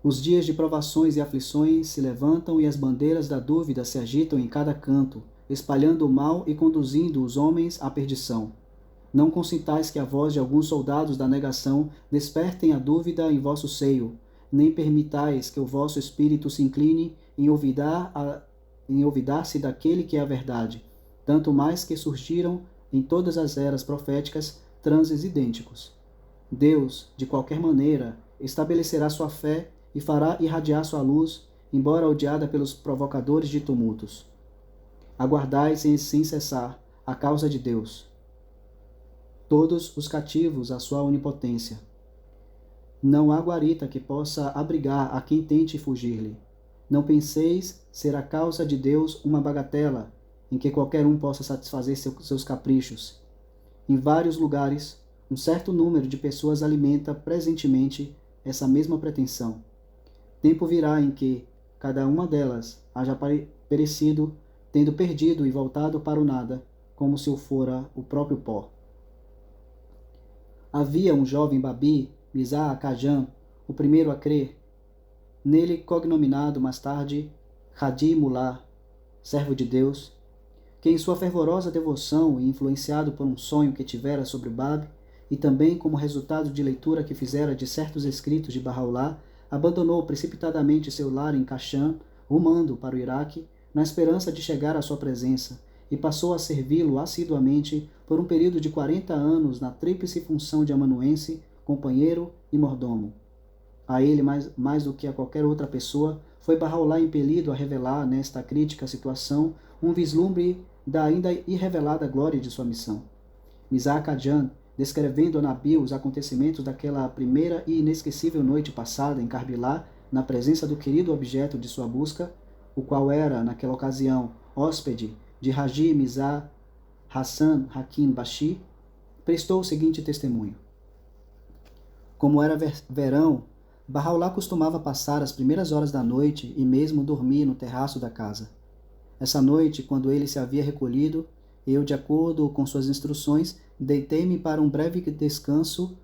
Os dias de provações e aflições se levantam e as bandeiras da dúvida se agitam em cada canto, espalhando o mal e conduzindo os homens à perdição. Não consintais que a voz de alguns soldados da negação despertem a dúvida em vosso seio, nem permitais que o vosso espírito se incline em olvidar-se daquele que é a verdade, tanto mais que surgiram em todas as eras proféticas transes idênticos. Deus, de qualquer maneira, estabelecerá sua fé e fará irradiar sua luz, embora odiada pelos provocadores de tumultos. Aguardai sem cessar a causa de Deus, todos os cativos à sua onipotência. Não há guarita que possa abrigar a quem tente fugir-lhe. Não penseis ser a causa de Deus uma bagatela, em que qualquer um possa satisfazer seus caprichos. Em vários lugares, um certo número de pessoas alimenta presentemente essa mesma pretensão. Tempo virá em que cada uma delas haja perecido, tendo perdido e voltado para o nada, como se o fora o próprio pó. Havia um jovem Babi, Mizar Kajan, o primeiro a crer, nele cognominado mais tarde Hadi Mullah, servo de Deus, que em sua fervorosa devoção e influenciado por um sonho que tivera sobre o Bab, e também como resultado de leitura que fizera de certos escritos de Bahá'u'lláh, abandonou precipitadamente seu lar em Kashan, rumando para o Iraque, na esperança de chegar à sua presença, e passou a servi-lo assiduamente por um período de 40 anos na tríplice função de amanuense, companheiro e mordomo. A ele, mais do que a qualquer outra pessoa, foi Bahá'u'lláh impelido a revelar, nesta crítica situação, um vislumbre da ainda irrevelada glória de sua missão. Mizar Kajan, descrevendo a Nabil os acontecimentos daquela primeira e inesquecível noite passada em Karbila, na presença do querido objeto de sua busca, o qual era, naquela ocasião, hóspede de Haji Mizar Hassan Hakim Bashi, prestou o seguinte testemunho. Como era verão, Bahá'u'lláh costumava passar as primeiras horas da noite e mesmo dormir no terraço da casa. Essa noite, quando ele se havia recolhido, eu, de acordo com suas instruções, deitei-me para um breve descanso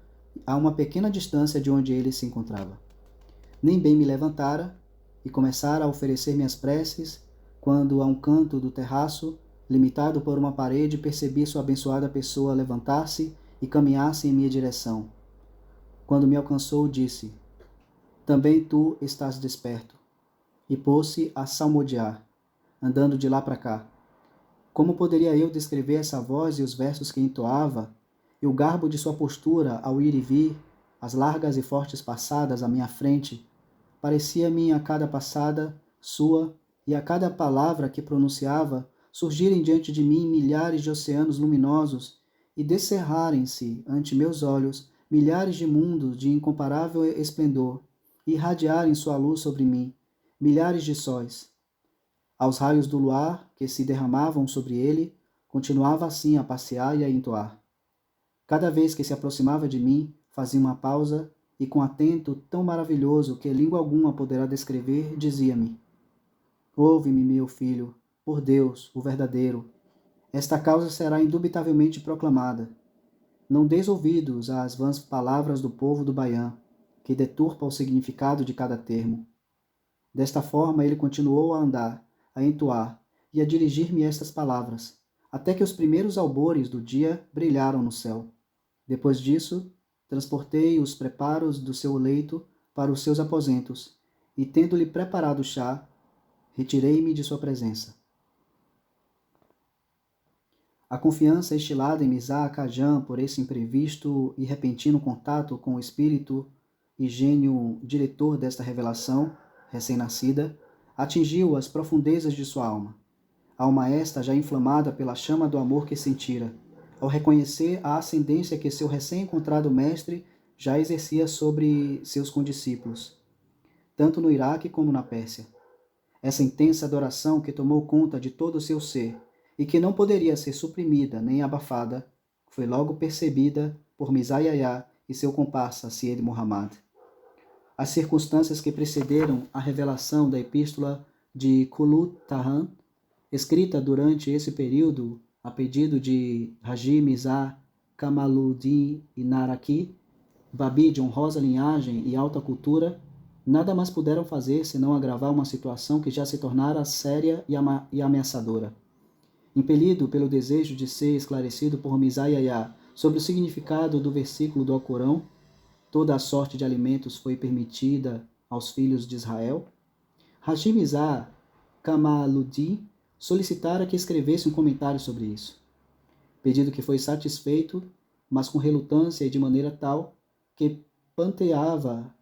a uma pequena distância de onde ele se encontrava. Nem bem me levantara e começara a oferecer minhas preces, quando a um canto do terraço, limitado por uma parede, percebi sua abençoada pessoa levantar-se e caminhar-se em minha direção. Quando me alcançou, disse: também tu estás desperto. E pôs-se a salmodiar, andando de lá para cá. Como poderia eu descrever essa voz e os versos que entoava, e o garbo de sua postura ao ir e vir, as largas e fortes passadas à minha frente, parecia-me a cada passada sua e a cada palavra que pronunciava surgirem diante de mim milhares de oceanos luminosos e descerrarem-se ante meus olhos milhares de mundos de incomparável esplendor e irradiarem sua luz sobre mim, milhares de sóis. Aos raios do luar que se derramavam sobre ele, continuava assim a passear e a entoar. Cada vez que se aproximava de mim, fazia uma pausa e, com atento tão maravilhoso que língua alguma poderá descrever, dizia-me: ouve-me, meu filho, por Deus, o verdadeiro. Esta causa será indubitavelmente proclamada. Não deis ouvidos às vãs palavras do povo do Baião, que deturpa o significado de cada termo. Desta forma ele continuou a andar, a entoar e a dirigir-me estas palavras, até que os primeiros albores do dia brilharam no céu. Depois disso, transportei os preparos do seu leito para os seus aposentos, e tendo-lhe preparado o chá, retirei-me de sua presença. A confiança estilada em Mizar Kajan por esse imprevisto e repentino contato com o espírito e gênio diretor desta revelação, recém-nascida, atingiu as profundezas de sua alma. Alma esta já inflamada pela chama do amor que sentira, ao reconhecer a ascendência que seu recém-encontrado mestre já exercia sobre seus condiscípulos, tanto no Iraque como na Pérsia. Essa intensa adoração que tomou conta de todo o seu ser e que não poderia ser suprimida nem abafada, foi logo percebida por Mizar Yahya e seu comparsa Syed Muhammad. As circunstâncias que precederam a revelação da epístola de Kulut Tahan, escrita durante esse período a pedido de Haji Mizar Kamaluddin Inaraki, Babi de honrosa linhagem e alta cultura, nada mais puderam fazer senão agravar uma situação que já se tornara séria e ameaçadora. Impelido pelo desejo de ser esclarecido por Mizar Yahya sobre o significado do versículo do Alcorão, toda a sorte de alimentos foi permitida aos filhos de Israel? Hashim-Izar Kamaluddin solicitara que escrevesse um comentário sobre isso. Pedido que foi satisfeito, mas com relutância e de maneira tal que patenteava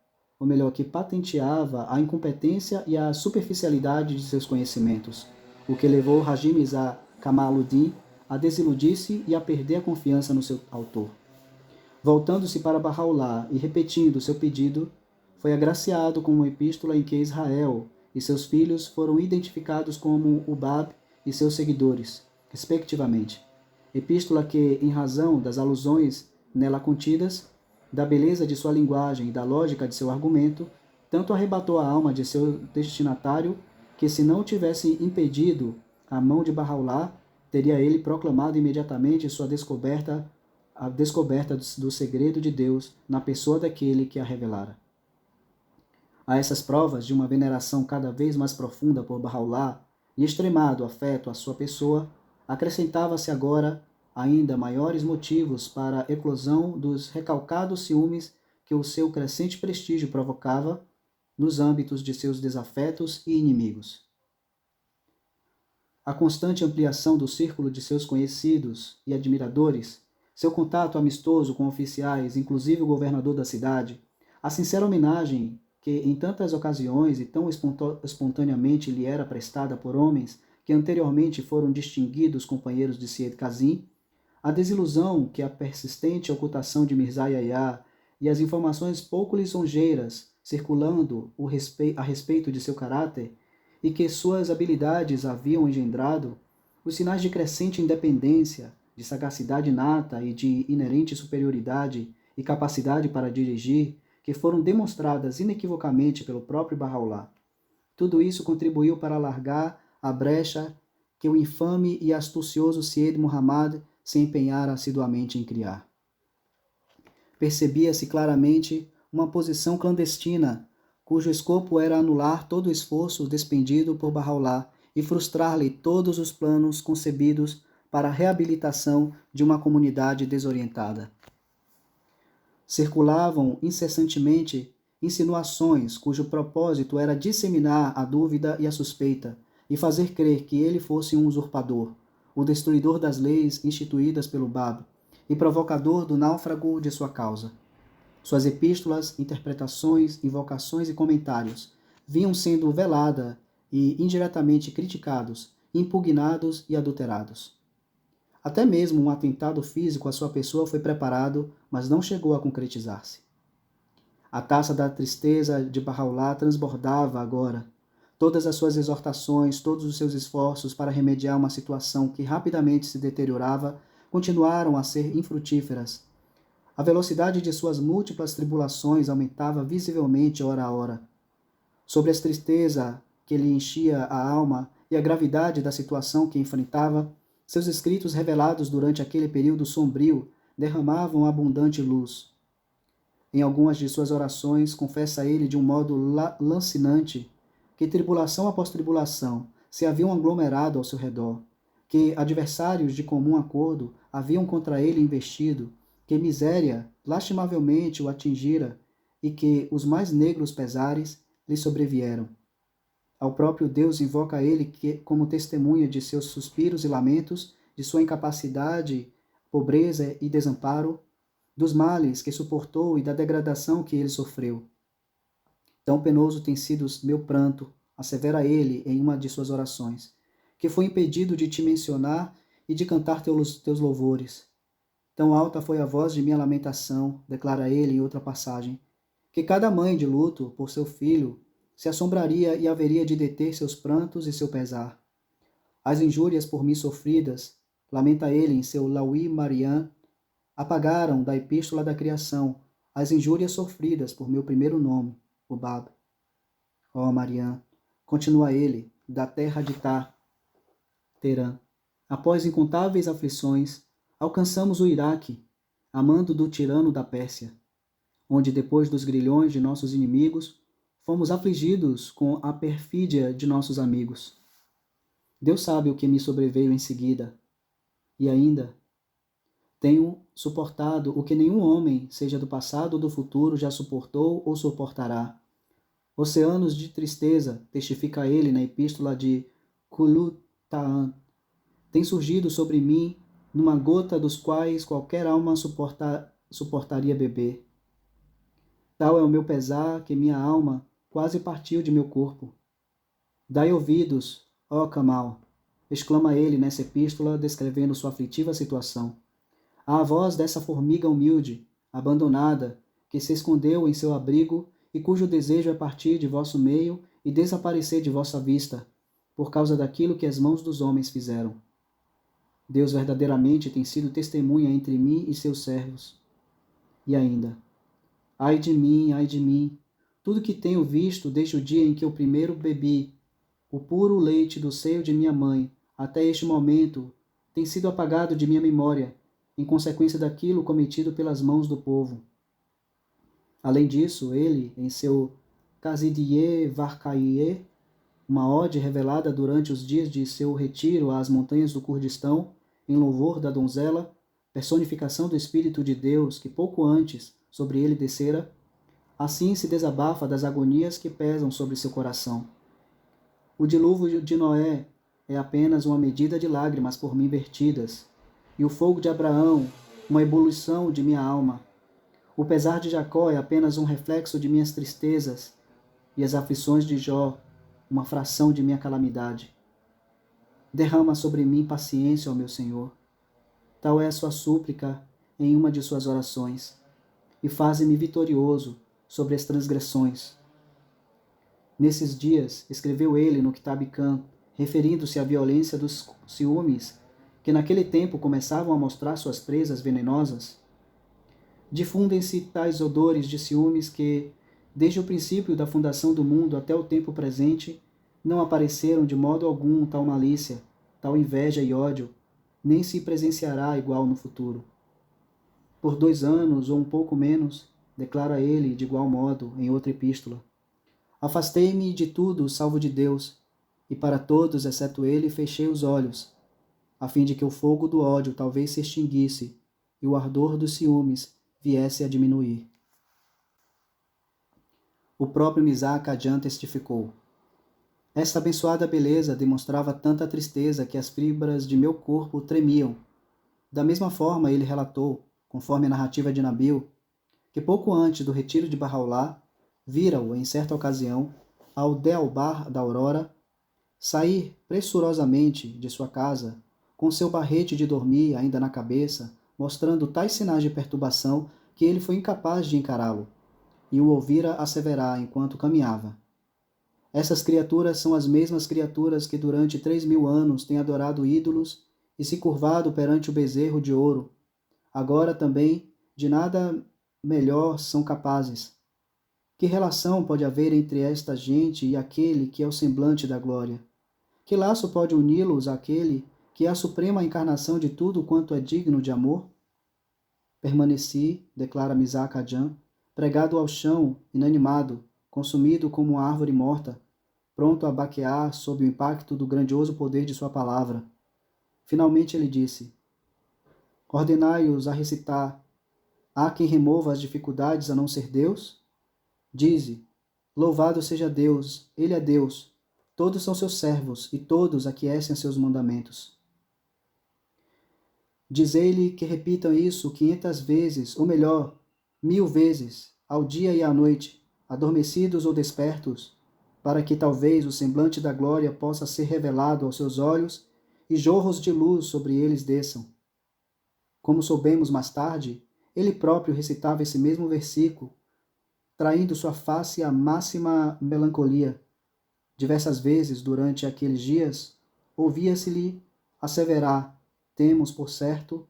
a incompetência e a superficialidade de seus conhecimentos, o que levou Hashim-Izar Kamaluddin a desiludir-se e a perder a confiança no seu autor. Voltando-se para Bahá'u'lláh e repetindo seu pedido, foi agraciado com uma epístola em que Israel e seus filhos foram identificados como o Bab e seus seguidores, respectivamente. Epístola que, em razão das alusões nela contidas, da beleza de sua linguagem e da lógica de seu argumento, tanto arrebatou a alma de seu destinatário que, se não tivesse impedido a mão de Bahá'u'lláh, teria ele proclamado imediatamente a descoberta do segredo de Deus na pessoa daquele que a revelara. A essas provas de uma veneração cada vez mais profunda por Bahá'u'lláh e extremado afeto à sua pessoa, acrescentava-se agora ainda maiores motivos para a eclosão dos recalcados ciúmes que o seu crescente prestígio provocava nos âmbitos de seus desafetos e inimigos. A constante ampliação do círculo de seus conhecidos e admiradores, seu contato amistoso com oficiais, inclusive o governador da cidade, a sincera homenagem que em tantas ocasiões e tão espontaneamente lhe era prestada por homens que anteriormente foram distinguidos companheiros de Syed Kazim, a desilusão que a persistente ocultação de Mirza Yahya e as informações pouco lisonjeiras circulando a respeito de seu caráter e que suas habilidades haviam engendrado, os sinais de crescente independência, de sagacidade inata e de inerente superioridade e capacidade para dirigir, que foram demonstradas inequivocamente pelo próprio Bahá'u'lláh. Tudo isso contribuiu para alargar a brecha que o infame e astucioso Syed Muhammad se empenhara assiduamente em criar. Percebia-se claramente uma posição clandestina, cujo escopo era anular todo o esforço despendido por Bahá'u'lláh e frustrar-lhe todos os planos concebidos para a reabilitação de uma comunidade desorientada. Circulavam incessantemente insinuações cujo propósito era disseminar a dúvida e a suspeita e fazer crer que ele fosse um usurpador, o destruidor das leis instituídas pelo Bab e provocador do náufrago de sua causa. Suas epístolas, interpretações, invocações e comentários vinham sendo velada e indiretamente criticados, impugnados e adulterados. Até mesmo um atentado físico à sua pessoa foi preparado, mas não chegou a concretizar-se. A taça da tristeza de Bahá'u'lláh transbordava agora. Todas as suas exortações, todos os seus esforços para remediar uma situação que rapidamente se deteriorava, continuaram a ser infrutíferas. A velocidade de suas múltiplas tribulações aumentava visivelmente hora a hora. Sobre a tristeza que lhe enchia a alma e a gravidade da situação que enfrentava, seus escritos revelados durante aquele período sombrio derramavam abundante luz. Em algumas de suas orações, confessa ele de um modo lancinante que tribulação após tribulação se haviam aglomerado ao seu redor, que adversários de comum acordo haviam contra ele investido, que miséria lastimavelmente o atingira e que os mais negros pesares lhe sobrevieram. Ao próprio Deus invoca ele como testemunha de seus suspiros e lamentos, de sua incapacidade, pobreza e desamparo, dos males que suportou e da degradação que ele sofreu. Tão penoso tem sido meu pranto, assevera ele em uma de suas orações, que foi impedido de te mencionar e de cantar teus louvores. Tão alta foi a voz de minha lamentação, declara ele em outra passagem, que cada mãe de luto por seu filho se assombraria e haveria de deter seus prantos e seu pesar. As injúrias por mim sofridas, lamenta ele em seu Lawi Marian, apagaram da epístola da criação as injúrias sofridas por meu primeiro nome, o Bab. Ó Marian, continua ele, da terra de Terã. Após incontáveis aflições, alcançamos o Iraque, amando do tirano da Pérsia, onde depois dos grilhões de nossos inimigos, fomos afligidos com a perfídia de nossos amigos. Deus sabe o que me sobreveio em seguida. E ainda, Tenho suportado o que nenhum homem, seja do passado ou do futuro, já suportou ou suportará. Oceanos de tristeza, testifica ele na epístola de Kulutaan, tem surgido sobre mim numa gota dos quais qualquer alma suportaria beber. Tal é o meu pesar que minha alma quase partiu de meu corpo. Dai ouvidos, ó Kamal, exclama ele nessa epístola, descrevendo sua aflitiva situação. À voz dessa formiga humilde, abandonada, que se escondeu em seu abrigo e cujo desejo é partir de vosso meio e desaparecer de vossa vista, por causa daquilo que as mãos dos homens fizeram. Deus verdadeiramente tem sido testemunha entre mim e seus servos. E ainda, ai de mim, tudo que tenho visto desde o dia em que eu primeiro bebi o puro leite do seio de minha mãe, até este momento, tem sido apagado de minha memória, em consequência daquilo cometido pelas mãos do povo. Além disso, ele, em seu Kazidiye Varkaye, uma ode revelada durante os dias de seu retiro às montanhas do Kurdistão, em louvor da donzela, personificação do Espírito de Deus que pouco antes sobre ele descera, assim se desabafa das agonias que pesam sobre seu coração. O dilúvio de Noé é apenas uma medida de lágrimas por mim vertidas, e o fogo de Abraão, uma ebulição de minha alma. O pesar de Jacó é apenas um reflexo de minhas tristezas, e as aflições de Jó, uma fração de minha calamidade. Derrama sobre mim paciência, ó meu Senhor. Tal é a sua súplica em uma de suas orações, e faze-me vitorioso sobre as transgressões. Nesses dias, escreveu ele no Kitab Khan, referindo-se à violência dos ciúmes, que naquele tempo começavam a mostrar suas presas venenosas. Difundem-se tais odores de ciúmes que, desde o princípio da fundação do mundo até o tempo presente, não apareceram de modo algum tal malícia, tal inveja e ódio, nem se presenciará igual no futuro. Por 2 anos, ou um pouco menos, declara ele de igual modo em outra epístola, afastei-me de tudo salvo de Deus, e para todos, exceto ele, fechei os olhos, a fim de que o fogo do ódio talvez se extinguisse e o ardor dos ciúmes viesse a diminuir. O próprio Mizar Khajan testificou. Esta abençoada beleza demonstrava tanta tristeza que as fibras de meu corpo tremiam. Da mesma forma, ele relatou, conforme a narrativa de Nabil, que pouco antes do retiro de Bahá'u'lláh, vira-o, em certa ocasião, ao Dealbar da Aurora, sair pressurosamente de sua casa, com seu barrete de dormir ainda na cabeça, mostrando tais sinais de perturbação que ele foi incapaz de encará-lo, e o ouvira asseverar enquanto caminhava. Essas criaturas são as mesmas criaturas que durante 3.000 anos têm adorado ídolos e se curvado perante o bezerro de ouro. Agora também de nada melhor são capazes. Que relação pode haver entre esta gente e aquele que é o semblante da glória? Que laço pode uni-los àquele que é a suprema encarnação de tudo quanto é digno de amor? Permaneci, declara Mizar Khajan, pregado ao chão, inanimado, consumido como uma árvore morta, pronto a baquear sob o impacto do grandioso poder de sua palavra. Finalmente ele disse, ordenai-os a recitar, há quem remova as dificuldades a não ser Deus? Dize, louvado seja Deus, ele é Deus, todos são seus servos e todos aquecem a seus mandamentos. Dizei-lhe que repitam isso 500 vezes, ou melhor, 1000 vezes, ao dia e à noite, adormecidos ou despertos, para que talvez o semblante da glória possa ser revelado aos seus olhos e jorros de luz sobre eles desçam. Como soubemos mais tarde, ele próprio recitava esse mesmo versículo, traindo sua face à máxima melancolia. Diversas vezes, durante aqueles dias, ouvia-se-lhe asseverar, temos, por certo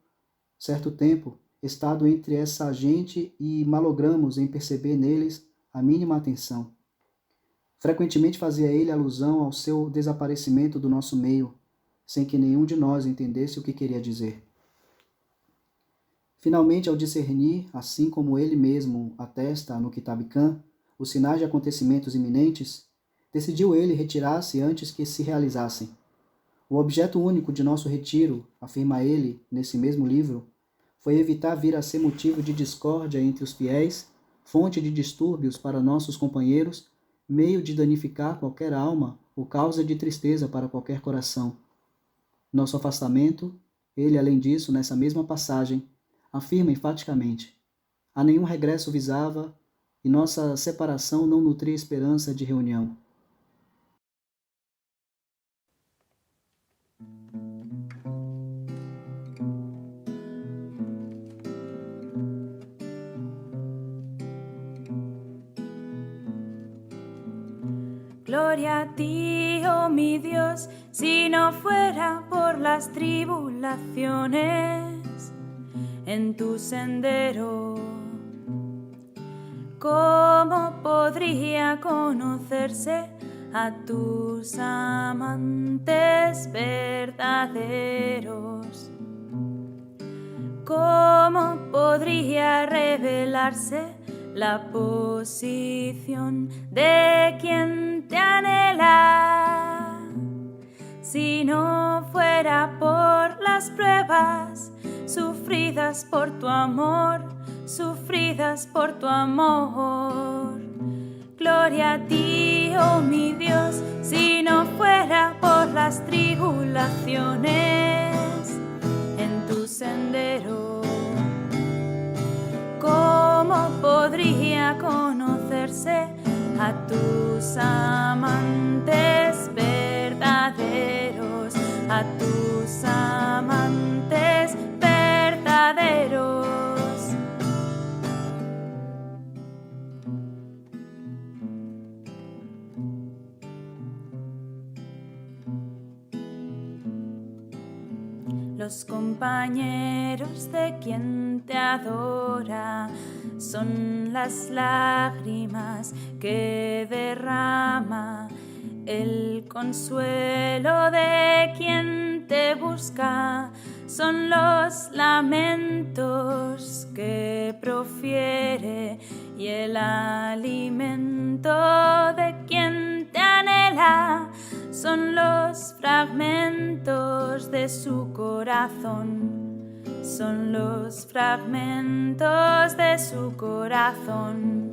tempo, estado entre essa gente e malogramos em perceber neles a mínima atenção. Frequentemente fazia ele alusão ao seu desaparecimento do nosso meio, sem que nenhum de nós entendesse o que queria dizer. Finalmente, ao discernir, assim como ele mesmo atesta no Kitab Khan, os sinais de acontecimentos iminentes, decidiu ele retirar-se antes que se realizassem. O objeto único de nosso retiro, afirma ele nesse mesmo livro, foi evitar vir a ser motivo de discórdia entre os fiéis, fonte de distúrbios para nossos companheiros, meio de danificar qualquer alma ou causa de tristeza para qualquer coração. Nosso afastamento, ele, além disso, nessa mesma passagem, afirma enfaticamente: a nenhum regresso visava e nossa separação não nutria esperança de reunião.
Gloria a ti, oh mi Dios, si no fuera por las tribulaciones en tu sendero. ¿Cómo podría conocerse a tus amantes verdaderos? ¿Cómo podría revelarse la posición de quien te anhela? Si no fuera por las pruebas sufridas por tu amor, sufridas por tu amor. Gloria a ti, oh mi Dios, si no fuera por las tribulaciones en tu sendero. ¿Cómo podría conocerse a tus amantes verdaderos, a tus amantes verdaderos? Los compañeros de quien te adora son las lágrimas que derrama, el consuelo de quien te busca son los lamentos que profiere y el alimento de quien te anhela son los fragmentos de su corazón, son los fragmentos de su corazón.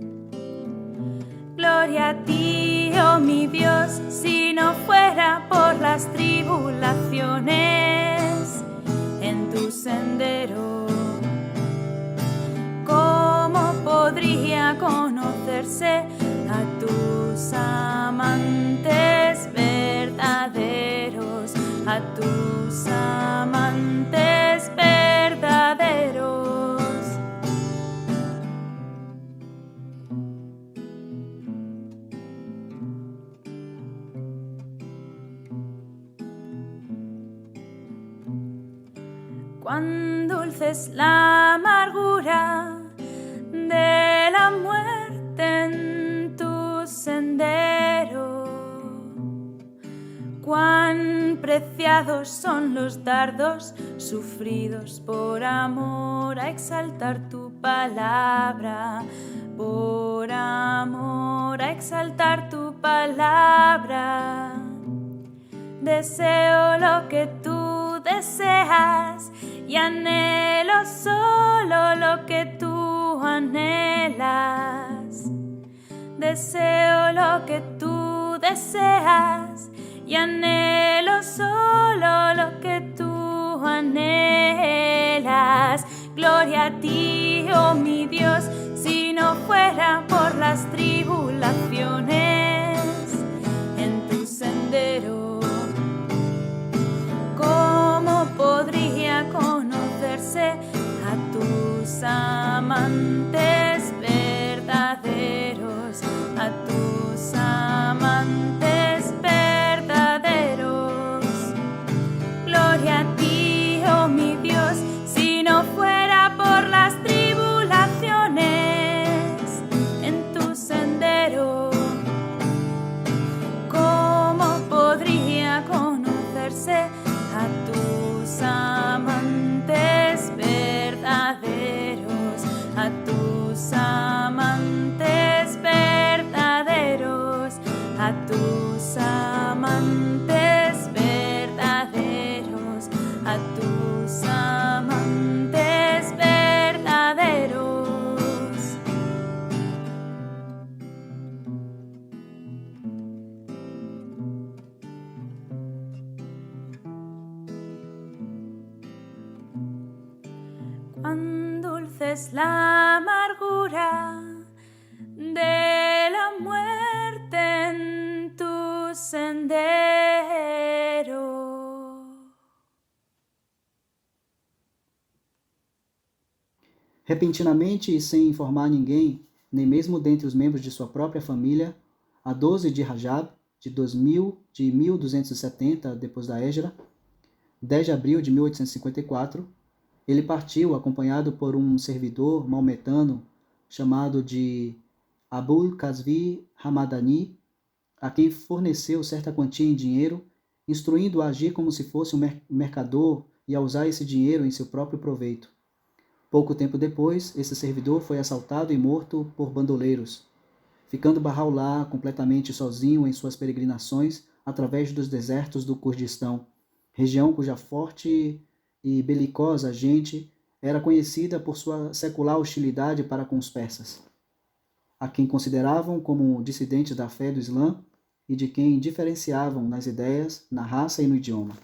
Gloria a ti, oh mi Dios, si no fuera por las tribulaciones en tu sendero. ¿Cómo podría conocerse a tus amantes verdaderos, a tus amantes verdaderos? Cuán dulce es la amargura de la muerte en tu sendero. Cuán preciados son los dardos sufridos por amor a exaltar tu palabra, por amor a exaltar tu palabra. Deseo lo que tú deseas y anhelo solo lo que tú anhelas. Deseo lo que tú deseas y anhelo solo lo que tú anhelas. Gloria a ti, oh mi Dios, si no fuera por las tribulaciones en tu sendero. ¿Cómo podría conocerse a tus amantes verdaderos, a tus amantes verdaderos? Gloria a ti, oh mi Dios, si no fuera por las tribulaciones en tu sendero. dulce es la amargura de la muerte en tu sendero.
Repentinamente e sem informar ninguém, nem mesmo dentre os membros de sua própria família, a 12 de Rajab de 1270 depois da Hejra, 10 de abril de 1854, ele partiu acompanhado por um servidor maometano chamado de Abul Kazvi Hamadani, a quem forneceu certa quantia em dinheiro, instruindo-o a agir como se fosse um mercador e a usar esse dinheiro em seu próprio proveito. Pouco tempo depois, esse servidor foi assaltado e morto por bandoleiros, ficando Bahá'u'lláh completamente sozinho em suas peregrinações através dos desertos do Kurdistão, região cuja forte e belicosa gente era conhecida por sua secular hostilidade para com os persas, a quem consideravam como dissidentes da fé do Islã e de quem diferenciavam nas ideias, na raça e no idioma.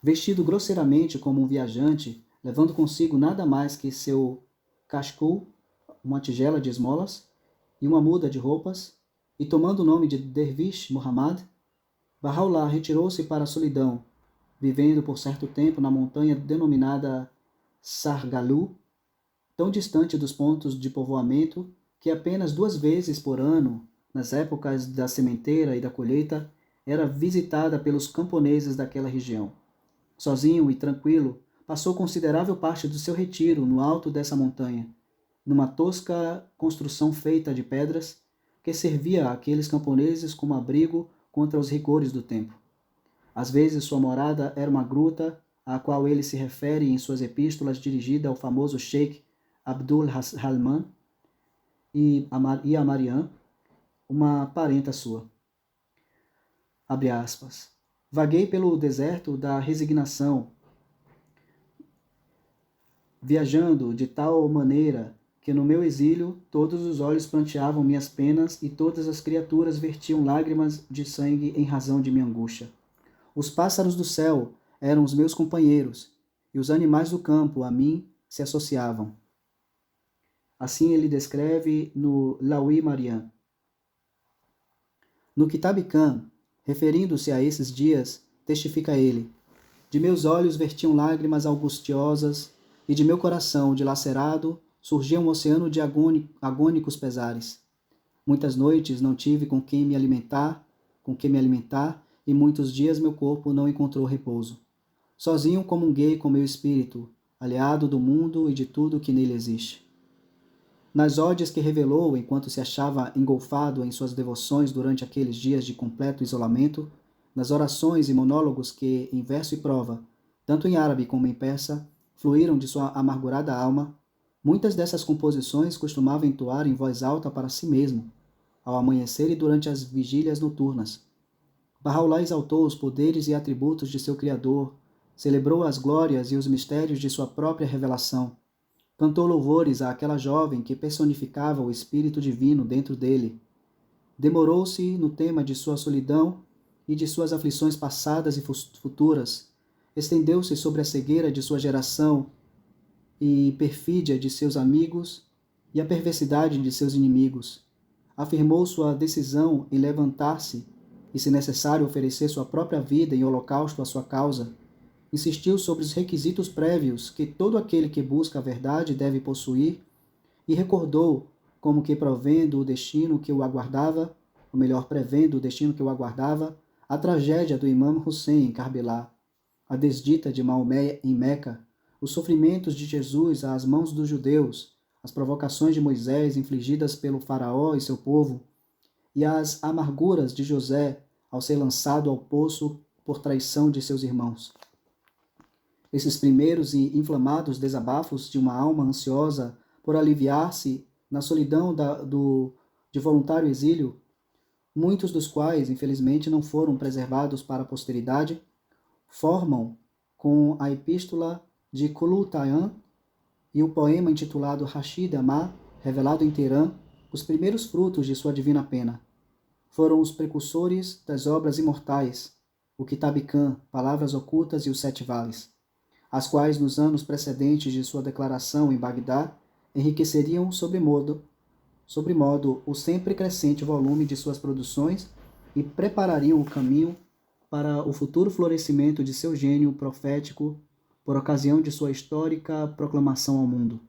Vestido grosseiramente como um viajante, levando consigo nada mais que seu kashkul, uma tigela de esmolas, e uma muda de roupas, e tomando o nome de Dervish Muhammad, Bahá'u'lláh retirou-se para a solidão, vivendo por certo tempo na montanha denominada Sargalu, tão distante dos pontos de povoamento que apenas 2 vezes por ano, nas épocas da sementeira e da colheita, era visitada pelos camponeses daquela região. Sozinho e tranquilo, passou considerável parte do seu retiro no alto dessa montanha, numa tosca construção feita de pedras, que servia àqueles camponeses como abrigo contra os rigores do tempo. Às vezes sua morada era uma gruta, à qual ele se refere em suas epístolas dirigida ao famoso Sheikh Abdul Rahman e a Mariam, uma parenta sua. Abre aspas. Vaguei pelo deserto da resignação, viajando de tal maneira que no meu exílio todos os olhos pranteavam minhas penas e todas as criaturas vertiam lágrimas de sangue em razão de minha angústia. Os pássaros do céu eram os meus companheiros e os animais do campo a mim se associavam. Assim ele descreve no Lawi Mariam. No Kitab Khan, referindo-se a esses dias, testifica ele: de meus olhos vertiam lágrimas angustiosas e de meu coração dilacerado surgia um oceano de agônicos pesares. Muitas noites não tive com que me alimentar, e muitos dias meu corpo não encontrou repouso. Sozinho comunguei com meu espírito, aliado do mundo e de tudo que nele existe. Nas odes que revelou enquanto se achava engolfado em suas devoções durante aqueles dias de completo isolamento, nas orações e monólogos que, em verso e prova, tanto em árabe como em persa, fluíram de sua amargurada alma, muitas dessas composições costumava entoar em voz alta para si mesmo, ao amanhecer e durante as vigílias noturnas. Bahá'u'lláh exaltou os poderes e atributos de seu Criador, celebrou as glórias e os mistérios de sua própria revelação, cantou louvores àquela jovem que personificava o Espírito Divino dentro dele, demorou-se no tema de sua solidão e de suas aflições passadas e futuras, estendeu-se sobre a cegueira de sua geração e perfídia de seus amigos e a perversidade de seus inimigos, afirmou sua decisão em levantar-se e, se necessário, oferecer sua própria vida em holocausto à sua causa, insistiu sobre os requisitos prévios que todo aquele que busca a verdade deve possuir e recordou como que prevendo o destino que o aguardava, a tragédia do Imam Hussein em Karbelá, a desdita de Maomé em Meca, os sofrimentos de Jesus às mãos dos judeus, as provocações de Moisés infligidas pelo faraó e seu povo, e as amarguras de José ao ser lançado ao poço por traição de seus irmãos. Esses primeiros e inflamados desabafos de uma alma ansiosa por aliviar-se na solidão de voluntário exílio, muitos dos quais, infelizmente, não foram preservados para a posteridade, formam, com a epístola de Kulutayan e o poema intitulado Rashid Amar, revelado em Teherã, os primeiros frutos de sua divina pena. Foram os precursores das obras imortais, o Kitab Khan, Palavras Ocultas e os 7 Vales. as quais nos anos precedentes de sua declaração em Bagdá enriqueceriam sobremodo o sempre crescente volume de suas produções e preparariam o caminho para o futuro florescimento de seu gênio profético por ocasião de sua histórica proclamação ao mundo,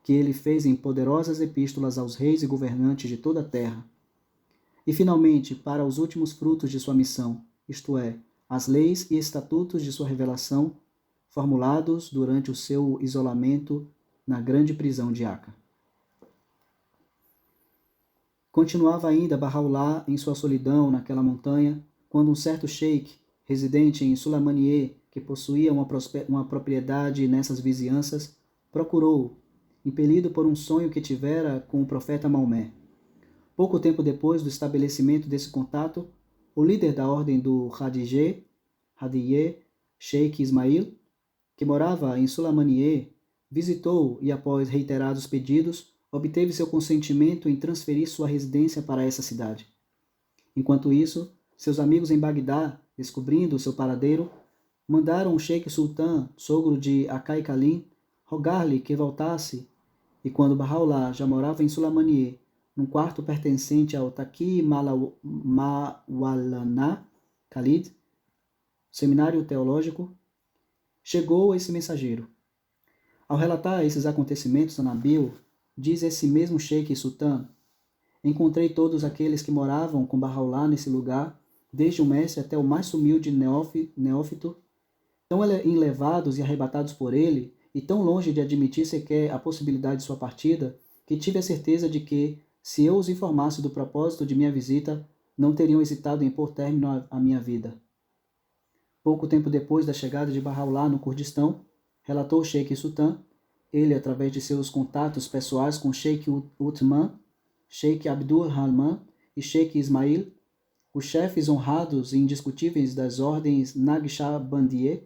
que ele fez em poderosas epístolas aos reis e governantes de toda a terra. E, finalmente, para os últimos frutos de sua missão, isto é, as leis e estatutos de sua revelação, formulados durante o seu isolamento na grande prisão de Aca. Continuava ainda Bahá'u'lláh em sua solidão naquela montanha, quando um certo sheik, residente em Sulaymaniyeh, que possuía uma propriedade nessas vizinhanças, procurou-o, impelido por um sonho que tivera com o profeta Maomé. Pouco tempo depois do estabelecimento desse contato, o líder da ordem do Hadiyeh, Sheikh Ismail, que morava em Sulaymaniyeh, visitou-o e, após reiterados pedidos, obteve seu consentimento em transferir sua residência para essa cidade. Enquanto isso, seus amigos em Bagdá, descobrindo seu paradeiro, mandaram o Sheikh Sultan, sogro de Akai Kalim, rogar-lhe que voltasse, e quando Bahá'u'lláh já morava em Sulaymaniyeh, num quarto pertencente ao Taqi Mawlana Khalid, seminário teológico, chegou esse mensageiro. Ao relatar esses acontecimentos a Nabil, diz esse mesmo Sheikh Sultan: encontrei todos aqueles que moravam com Bahá'u'lláh nesse lugar, desde o mestre até o mais humilde neófito, tão enlevados e arrebatados por ele, e tão longe de admitir sequer a possibilidade de sua partida, que tive a certeza de que, se eu os informasse do propósito de minha visita, não teriam hesitado em pôr término à minha vida. Pouco tempo depois da chegada de Bahá'u'lláh no Kurdistão, relatou o Sheikh Sultan, ele através de seus contatos pessoais com Sheikh Uthman, Sheikh Abdul Rahman e Sheikh Ismail, os chefes honrados e indiscutíveis das ordens Naqshbandiyeh,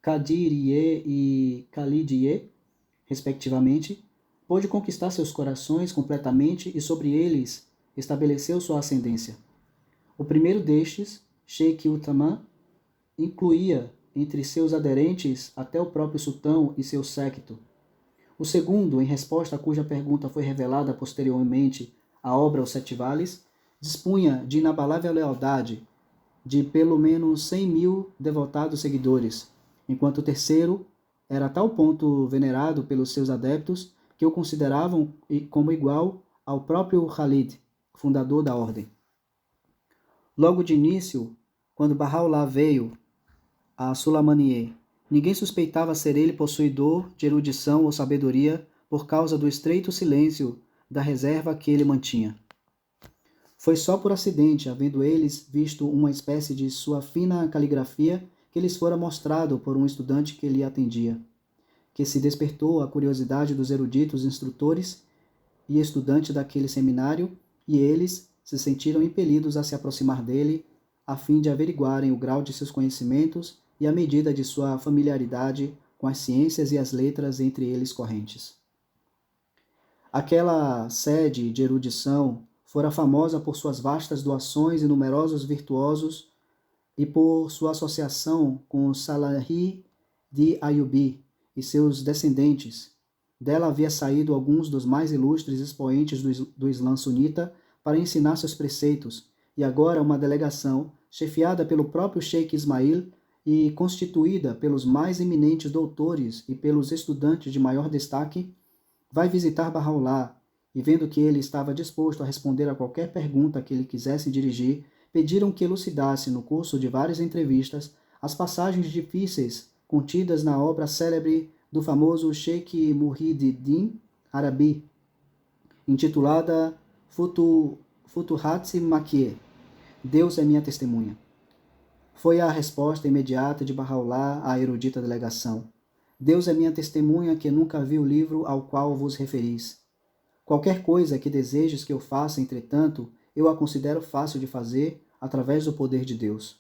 Qadiriyeh e Khalidiyeh, respectivamente, pôde conquistar seus corações completamente e sobre eles estabeleceu sua ascendência. O primeiro destes, Sheikh Uthman, incluía entre seus aderentes até o próprio sultão e seu séquito. O segundo, em resposta a cuja pergunta foi revelada posteriormente a obra Os Sete Vales, dispunha de inabalável lealdade, de pelo menos 100.000 devotados seguidores, enquanto o terceiro era a tal ponto venerado pelos seus adeptos que o consideravam como igual ao próprio Khalid, fundador da ordem. Logo de início, quando Bahá'u'lláh veio a Sulaymaniyeh, ninguém suspeitava ser ele possuidor de erudição ou sabedoria por causa do estreito silêncio da reserva que ele mantinha. Foi só por acidente, havendo eles visto uma espécie de sua fina caligrafia, que lhes fora mostrado por um estudante que lhe atendia, que se despertou a curiosidade dos eruditos instrutores e estudantes daquele seminário, e eles se sentiram impelidos a se aproximar dele, a fim de averiguarem o grau de seus conhecimentos e a medida de sua familiaridade com as ciências e as letras entre eles correntes. Aquela sede de erudição fora famosa por suas vastas doações e numerosos virtuosos e por sua associação com Salahi de Ayyubi e seus descendentes. Dela havia saído alguns dos mais ilustres expoentes do Islã sunita para ensinar seus preceitos, e agora uma delegação, chefiada pelo próprio Sheikh Ismail e constituída pelos mais eminentes doutores e pelos estudantes de maior destaque, vai visitar Bahá'u'lláh, e vendo que ele estava disposto a responder a qualquer pergunta que lhe quisesse dirigir, pediram que elucidasse, no curso de várias entrevistas, as passagens difíceis contidas na obra célebre do famoso Sheikh Muhyiddin Arabi, intitulada Futuhat Makkiyeh, Deus é minha testemunha. Foi a resposta imediata de Bahá'u'lláh à erudita delegação. Deus é minha testemunha que nunca vi o livro ao qual vos referis. Qualquer coisa que desejes que eu faça, entretanto, eu a considero fácil de fazer através do poder de Deus.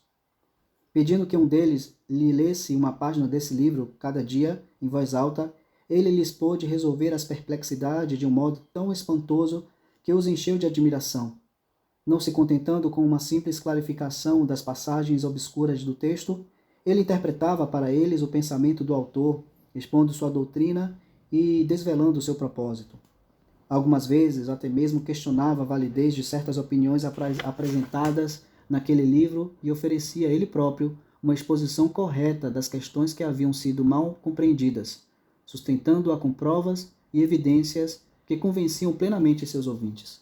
Pedindo que um deles lhe lesse uma página desse livro cada dia, em voz alta, ele lhes pôde resolver as perplexidades de um modo tão espantoso que os encheu de admiração. Não se contentando com uma simples clarificação das passagens obscuras do texto, Ele interpretava para eles o pensamento do autor, expondo sua doutrina e desvelando seu propósito. Algumas vezes, até mesmo questionava a validez de certas opiniões apresentadas naquele livro e oferecia ele próprio uma exposição correta das questões que haviam sido mal compreendidas, sustentando-a com provas e evidências que convenciam plenamente seus ouvintes.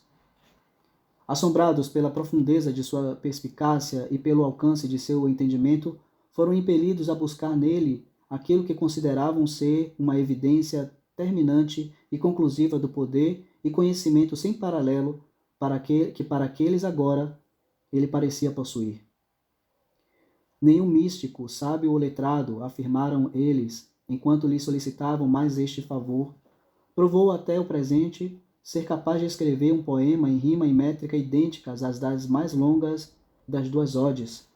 Assombrados pela profundeza de sua perspicácia e pelo alcance de seu entendimento, foram impelidos a buscar nele aquilo que consideravam ser uma evidência terminante e conclusiva do poder e conhecimento sem paralelo que para aqueles agora ele parecia possuir. Nenhum místico, sábio ou letrado, afirmaram eles, enquanto lhe solicitavam mais este favor, provou até o presente ser capaz de escrever um poema em rima e métrica idênticas às das mais longas das duas odes,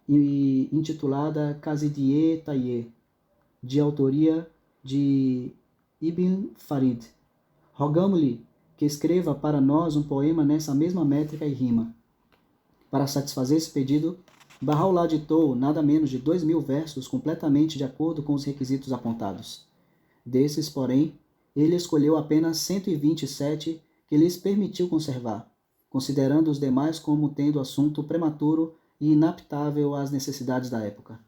e intitulada Qasidiyeh Tayyeh, de autoria de Ibn Farid. Rogamo-lhe que escreva para nós um poema nessa mesma métrica e rima. Para satisfazer esse pedido, Bahá'u'lláh ditou nada menos de 2.000 versos completamente de acordo com os requisitos apontados. Desses, porém, ele escolheu apenas 127 que lhes permitiu conservar, considerando os demais como tendo assunto prematuro e inaptável às necessidades da época.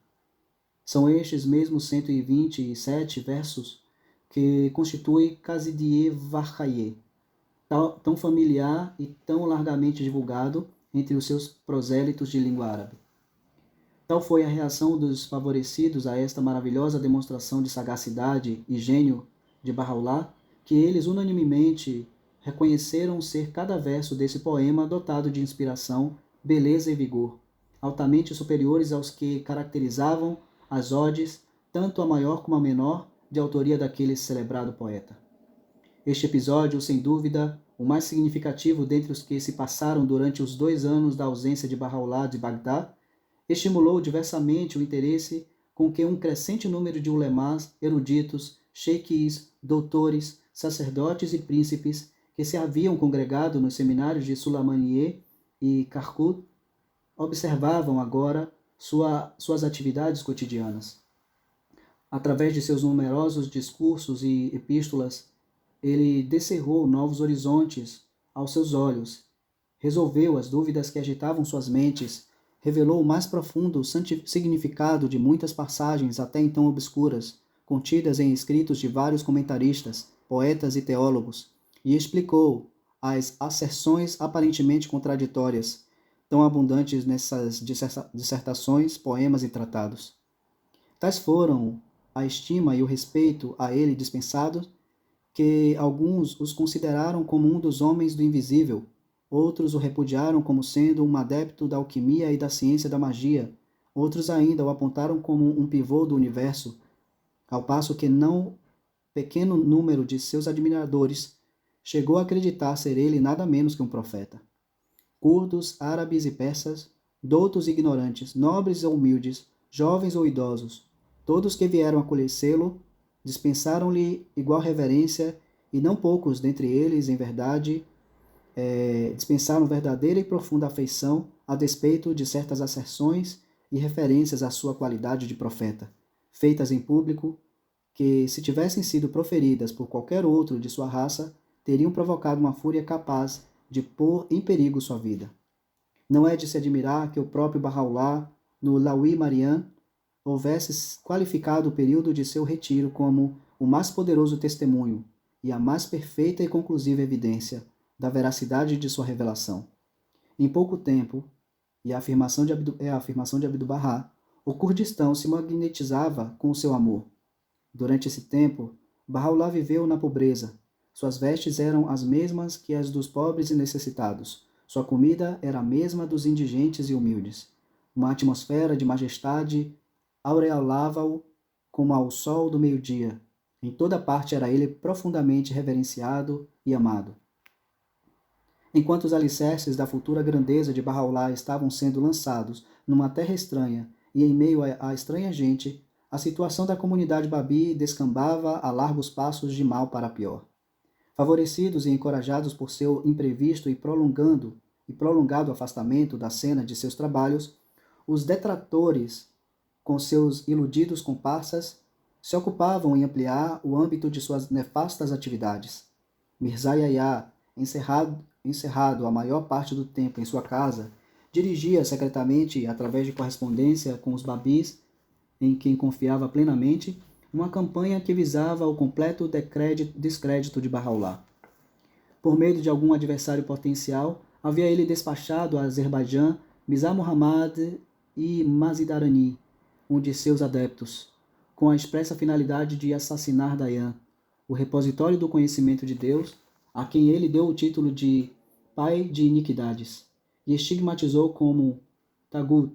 São estes mesmos 127 versos que constituem Qasidiyeh Varkhaye, tão familiar e tão largamente divulgado entre os seus prosélitos de língua árabe. Tal foi a reação dos favorecidos a esta maravilhosa demonstração de sagacidade e gênio de Bahá'u'lláh, que eles unanimemente reconheceram ser cada verso desse poema dotado de inspiração, beleza e vigor, altamente superiores aos que caracterizavam as odes, tanto a maior como a menor, de autoria daquele celebrado poeta. Este episódio, sem dúvida, o mais significativo dentre os que se passaram durante os 2 anos da ausência de Bahá'u'lláh de Bagdá, estimulou diversamente o interesse com que um crescente número de ulemás, eruditos, sheikis, doutores, sacerdotes e príncipes que se haviam congregado nos seminários de Sulaymaniyeh e Karkut observavam agora suas atividades cotidianas. Através de seus numerosos discursos e epístolas, ele descerrou novos horizontes aos seus olhos, resolveu as dúvidas que agitavam suas mentes, revelou o mais profundo significado de muitas passagens até então obscuras, contidas em escritos de vários comentaristas, poetas e teólogos, e explicou as asserções aparentemente contraditórias, tão abundantes nessas dissertações, poemas e tratados. Tais foram a estima e o respeito a ele dispensados, que alguns os consideraram como um dos homens do invisível, outros o repudiaram como sendo um adepto da alquimia e da ciência da magia, outros ainda o apontaram como um pivô do universo, ao passo que não pequeno número de seus admiradores chegou a acreditar ser ele nada menos que um profeta. Curdos, árabes e persas, doutos e ignorantes, nobres ou humildes, jovens ou idosos, todos que vieram a conhecê-lo dispensaram-lhe igual reverência, e não poucos dentre eles, em verdade, dispensaram verdadeira e profunda afeição a despeito de certas asserções e referências à sua qualidade de profeta, feitas em público, que, se tivessem sido proferidas por qualquer outro de sua raça, teriam provocado uma fúria capaz de pôr em perigo sua vida. Não é de se admirar que o próprio Bahá'u'lláh, no Lawi Marian, houvesse qualificado o período de seu retiro como o mais poderoso testemunho e a mais perfeita e conclusiva evidência da veracidade de sua revelação. Em pouco tempo, e a afirmação de Abdu'l-Bahá, o Kurdistão se magnetizava com o seu amor. Durante esse tempo, Bahá'u'lláh viveu na pobreza. Suas vestes eram as mesmas que as dos pobres e necessitados. Sua comida era a mesma dos indigentes e humildes. Uma atmosfera de majestade aureolava-o como ao sol do meio-dia. Em toda parte era ele profundamente reverenciado e amado. Enquanto os alicerces da futura grandeza de Bahá'u'lláh estavam sendo lançados numa terra estranha e em meio a estranha gente, a situação da comunidade Babi descambava a largos passos de mal para pior. Favorecidos e encorajados por seu imprevisto e prolongado afastamento da cena de seus trabalhos, os detratores com seus iludidos comparsas, se ocupavam em ampliar o âmbito de suas nefastas atividades. Mirza Yahya, encerrado a maior parte do tempo em sua casa, dirigia secretamente, através de correspondência com os babis, em quem confiava plenamente, uma campanha que visava o completo descrédito de Bahá'u'lláh. Por meio de algum adversário potencial, havia ele despachado a Azerbaijão Mirza Muhammad e Mazidarani, um de seus adeptos, com a expressa finalidade de assassinar Dayan, o repositório do conhecimento de Deus, a quem ele deu o título de pai de iniquidades, e estigmatizou como Tagut,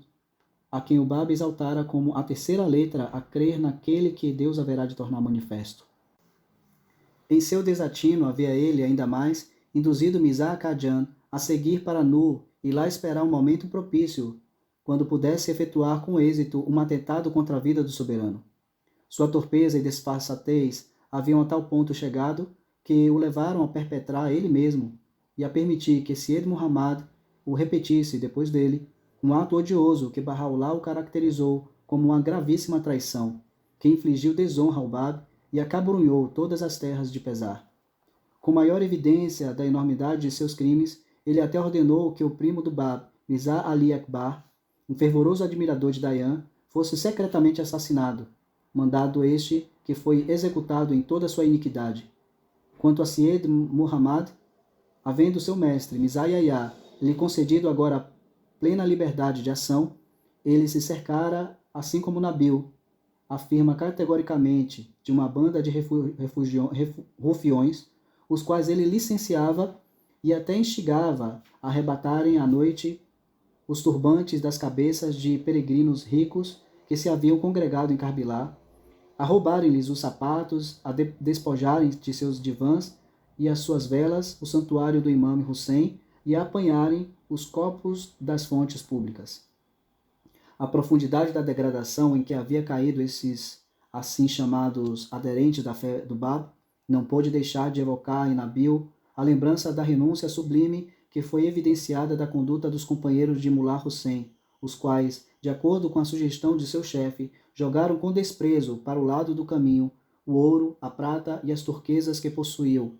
a quem o Bab exaltara como a terceira letra a crer naquele que Deus haverá de tornar manifesto. Em seu desatino havia ele, ainda mais, induzido Mirza Qajan a seguir para Nu e lá esperar um momento propício, quando pudesse efetuar com êxito um atentado contra a vida do soberano. Sua torpeza e desfaçatez haviam a tal ponto chegado que o levaram a perpetrar ele mesmo e a permitir que Syed Muhammad o repetisse, depois dele, um ato odioso que Bahá'u'lláh o caracterizou como uma gravíssima traição, que infligiu desonra ao Bab e acabrunhou todas as terras de pesar. Com maior evidência da enormidade de seus crimes, ele até ordenou que o primo do Bab, Mirza Ali Akbar, um fervoroso admirador de Dayan, fosse secretamente assassinado, mandado este que foi executado em toda a sua iniquidade. Quanto a Syed Muhammad, havendo seu mestre, Mirza Yahya, lhe concedido agora plena liberdade de ação, ele se cercara, assim como Nabil afirma categoricamente, de uma banda de rufiões, os quais ele licenciava e até instigava a arrebatarem à noite os turbantes das cabeças de peregrinos ricos que se haviam congregado em Carbilá, a roubarem-lhes os sapatos, a despojarem de seus divãs e as suas velas o santuário do imã Hussein e a apanharem os copos das fontes públicas. A profundidade da degradação em que havia caído esses assim chamados aderentes da fé do Bab não pôde deixar de evocar em Nabil a lembrança da renúncia sublime que foi evidenciada da conduta dos companheiros de Mullah Hussein, os quais, de acordo com a sugestão de seu chefe, jogaram com desprezo para o lado do caminho o ouro, a prata e as turquesas que possuíam,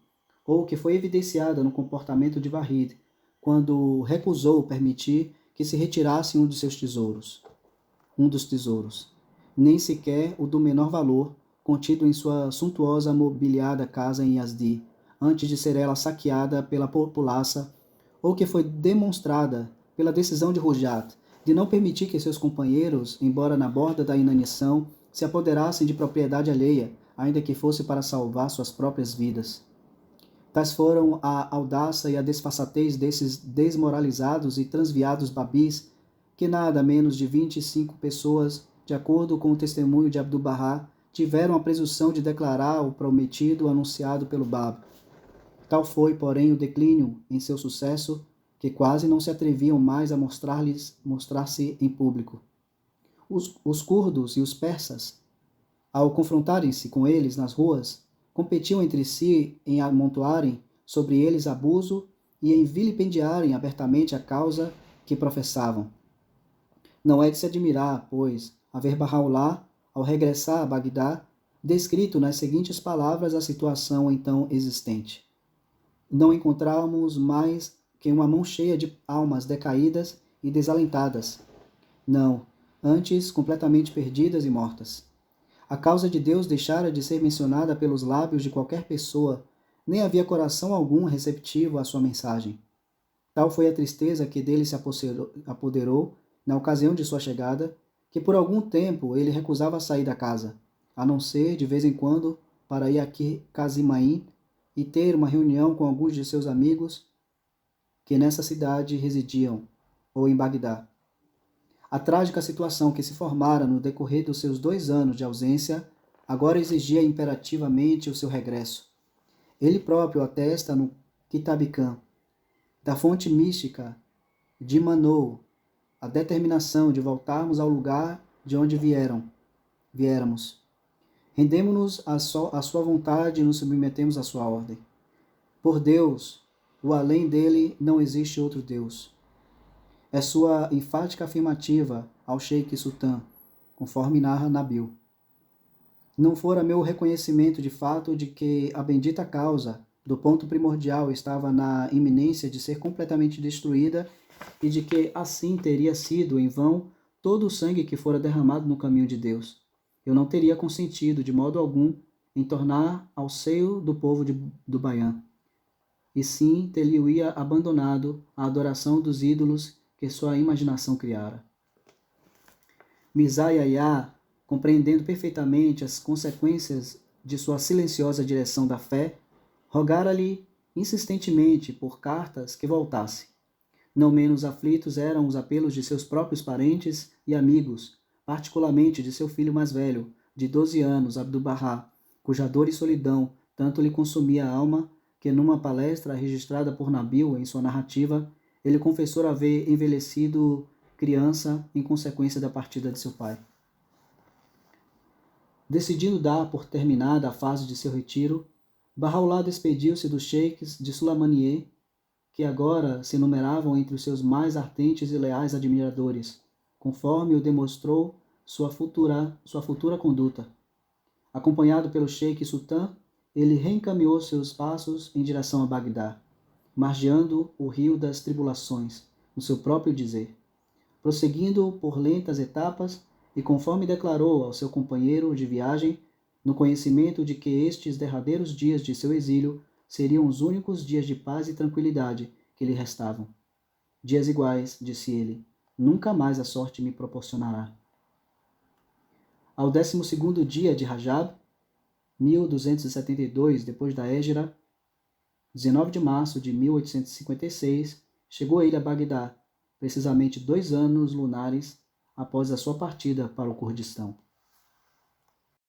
ou que foi evidenciada no comportamento de Wahid, quando recusou permitir que se retirasse um dos tesouros, nem sequer o do menor valor, contido em sua suntuosa mobiliada casa em Yazdi, antes de ser ela saqueada pela populaça, ou que foi demonstrada pela decisão de Rujat, de não permitir que seus companheiros, embora na borda da inanição, se apoderassem de propriedade alheia, ainda que fosse para salvar suas próprias vidas. Tais foram a audácia e a desfaçatez desses desmoralizados e transviados babis, que nada menos de 25 pessoas, de acordo com o testemunho de Abdu'l-Bahá, tiveram a presunção de declarar o prometido anunciado pelo Bab. Tal foi, porém, o declínio em seu sucesso, que quase não se atreviam mais a mostrar-se em público. Os curdos e os persas, ao confrontarem-se com eles nas ruas, competiam entre si em amontoarem sobre eles abuso e em vilipendiarem abertamente a causa que professavam. Não é de se admirar, pois, haver Bahá'u'lláh, ao regressar a Bagdá, descrito nas seguintes palavras a situação então existente. Não encontramos mais que uma mão cheia de almas decaídas e desalentadas. Não, antes completamente perdidas e mortas. A causa de Deus deixara de ser mencionada pelos lábios de qualquer pessoa, nem havia coração algum receptivo à sua mensagem. Tal foi a tristeza que dele se apoderou na ocasião de sua chegada, que por algum tempo ele recusava sair da casa, a não ser, de vez em quando, para ir a Qazimain e ter uma reunião com alguns de seus amigos que nessa cidade residiam, ou em Bagdá. A trágica situação que se formara no decorrer dos seus 2 anos de ausência agora exigia imperativamente o seu regresso. Ele próprio atesta no Kitab-i-Khan, da fonte mística de Manou, a determinação de voltarmos ao lugar de onde viéramos. Rendemo-nos à sua vontade e nos submetemos à sua ordem. Por Deus, o além dele não existe outro Deus. É sua enfática afirmativa ao Sheikh Sultan, conforme narra Nabil. Não fora meu reconhecimento de fato de que a bendita causa do ponto primordial estava na iminência de ser completamente destruída e de que assim teria sido em vão todo o sangue que fora derramado no caminho de Deus. Eu não teria consentido de modo algum em tornar ao seio do povo do Baian, e sim ter-lhe-ia abandonado a adoração dos ídolos que sua imaginação criara. Misaiaiá, compreendendo perfeitamente as consequências de sua silenciosa direção da fé, rogara-lhe insistentemente por cartas que voltasse. Não menos aflitos eram os apelos de seus próprios parentes e amigos, particularmente de seu filho mais velho, de 12 anos, Abdu'l-Bahá, cuja dor e solidão tanto lhe consumia a alma que numa palestra registrada por Nabil em sua narrativa, ele confessou haver envelhecido criança em consequência da partida de seu pai. Decidindo dar por terminada a fase de seu retiro, Bahá'u'lláh despediu-se dos sheiks de Sulaymaniyeh, que agora se enumeravam entre os seus mais ardentes e leais admiradores, conforme o demonstrou sua futura conduta. Acompanhado pelo sheik sultã, ele reencaminhou seus passos em direção a Bagdá, margeando o rio das tribulações, no seu próprio dizer, prosseguindo por lentas etapas e conforme declarou ao seu companheiro de viagem, no conhecimento de que estes derradeiros dias de seu exílio seriam os únicos dias de paz e tranquilidade que lhe restavam. Dias iguais, disse ele, nunca mais a sorte me proporcionará. Ao 12º dia de Rajab, 1272 depois da Hégira, 19 de março de 1856, chegou ele a Bagdá, precisamente 2 anos lunares após a sua partida para o Kurdistão.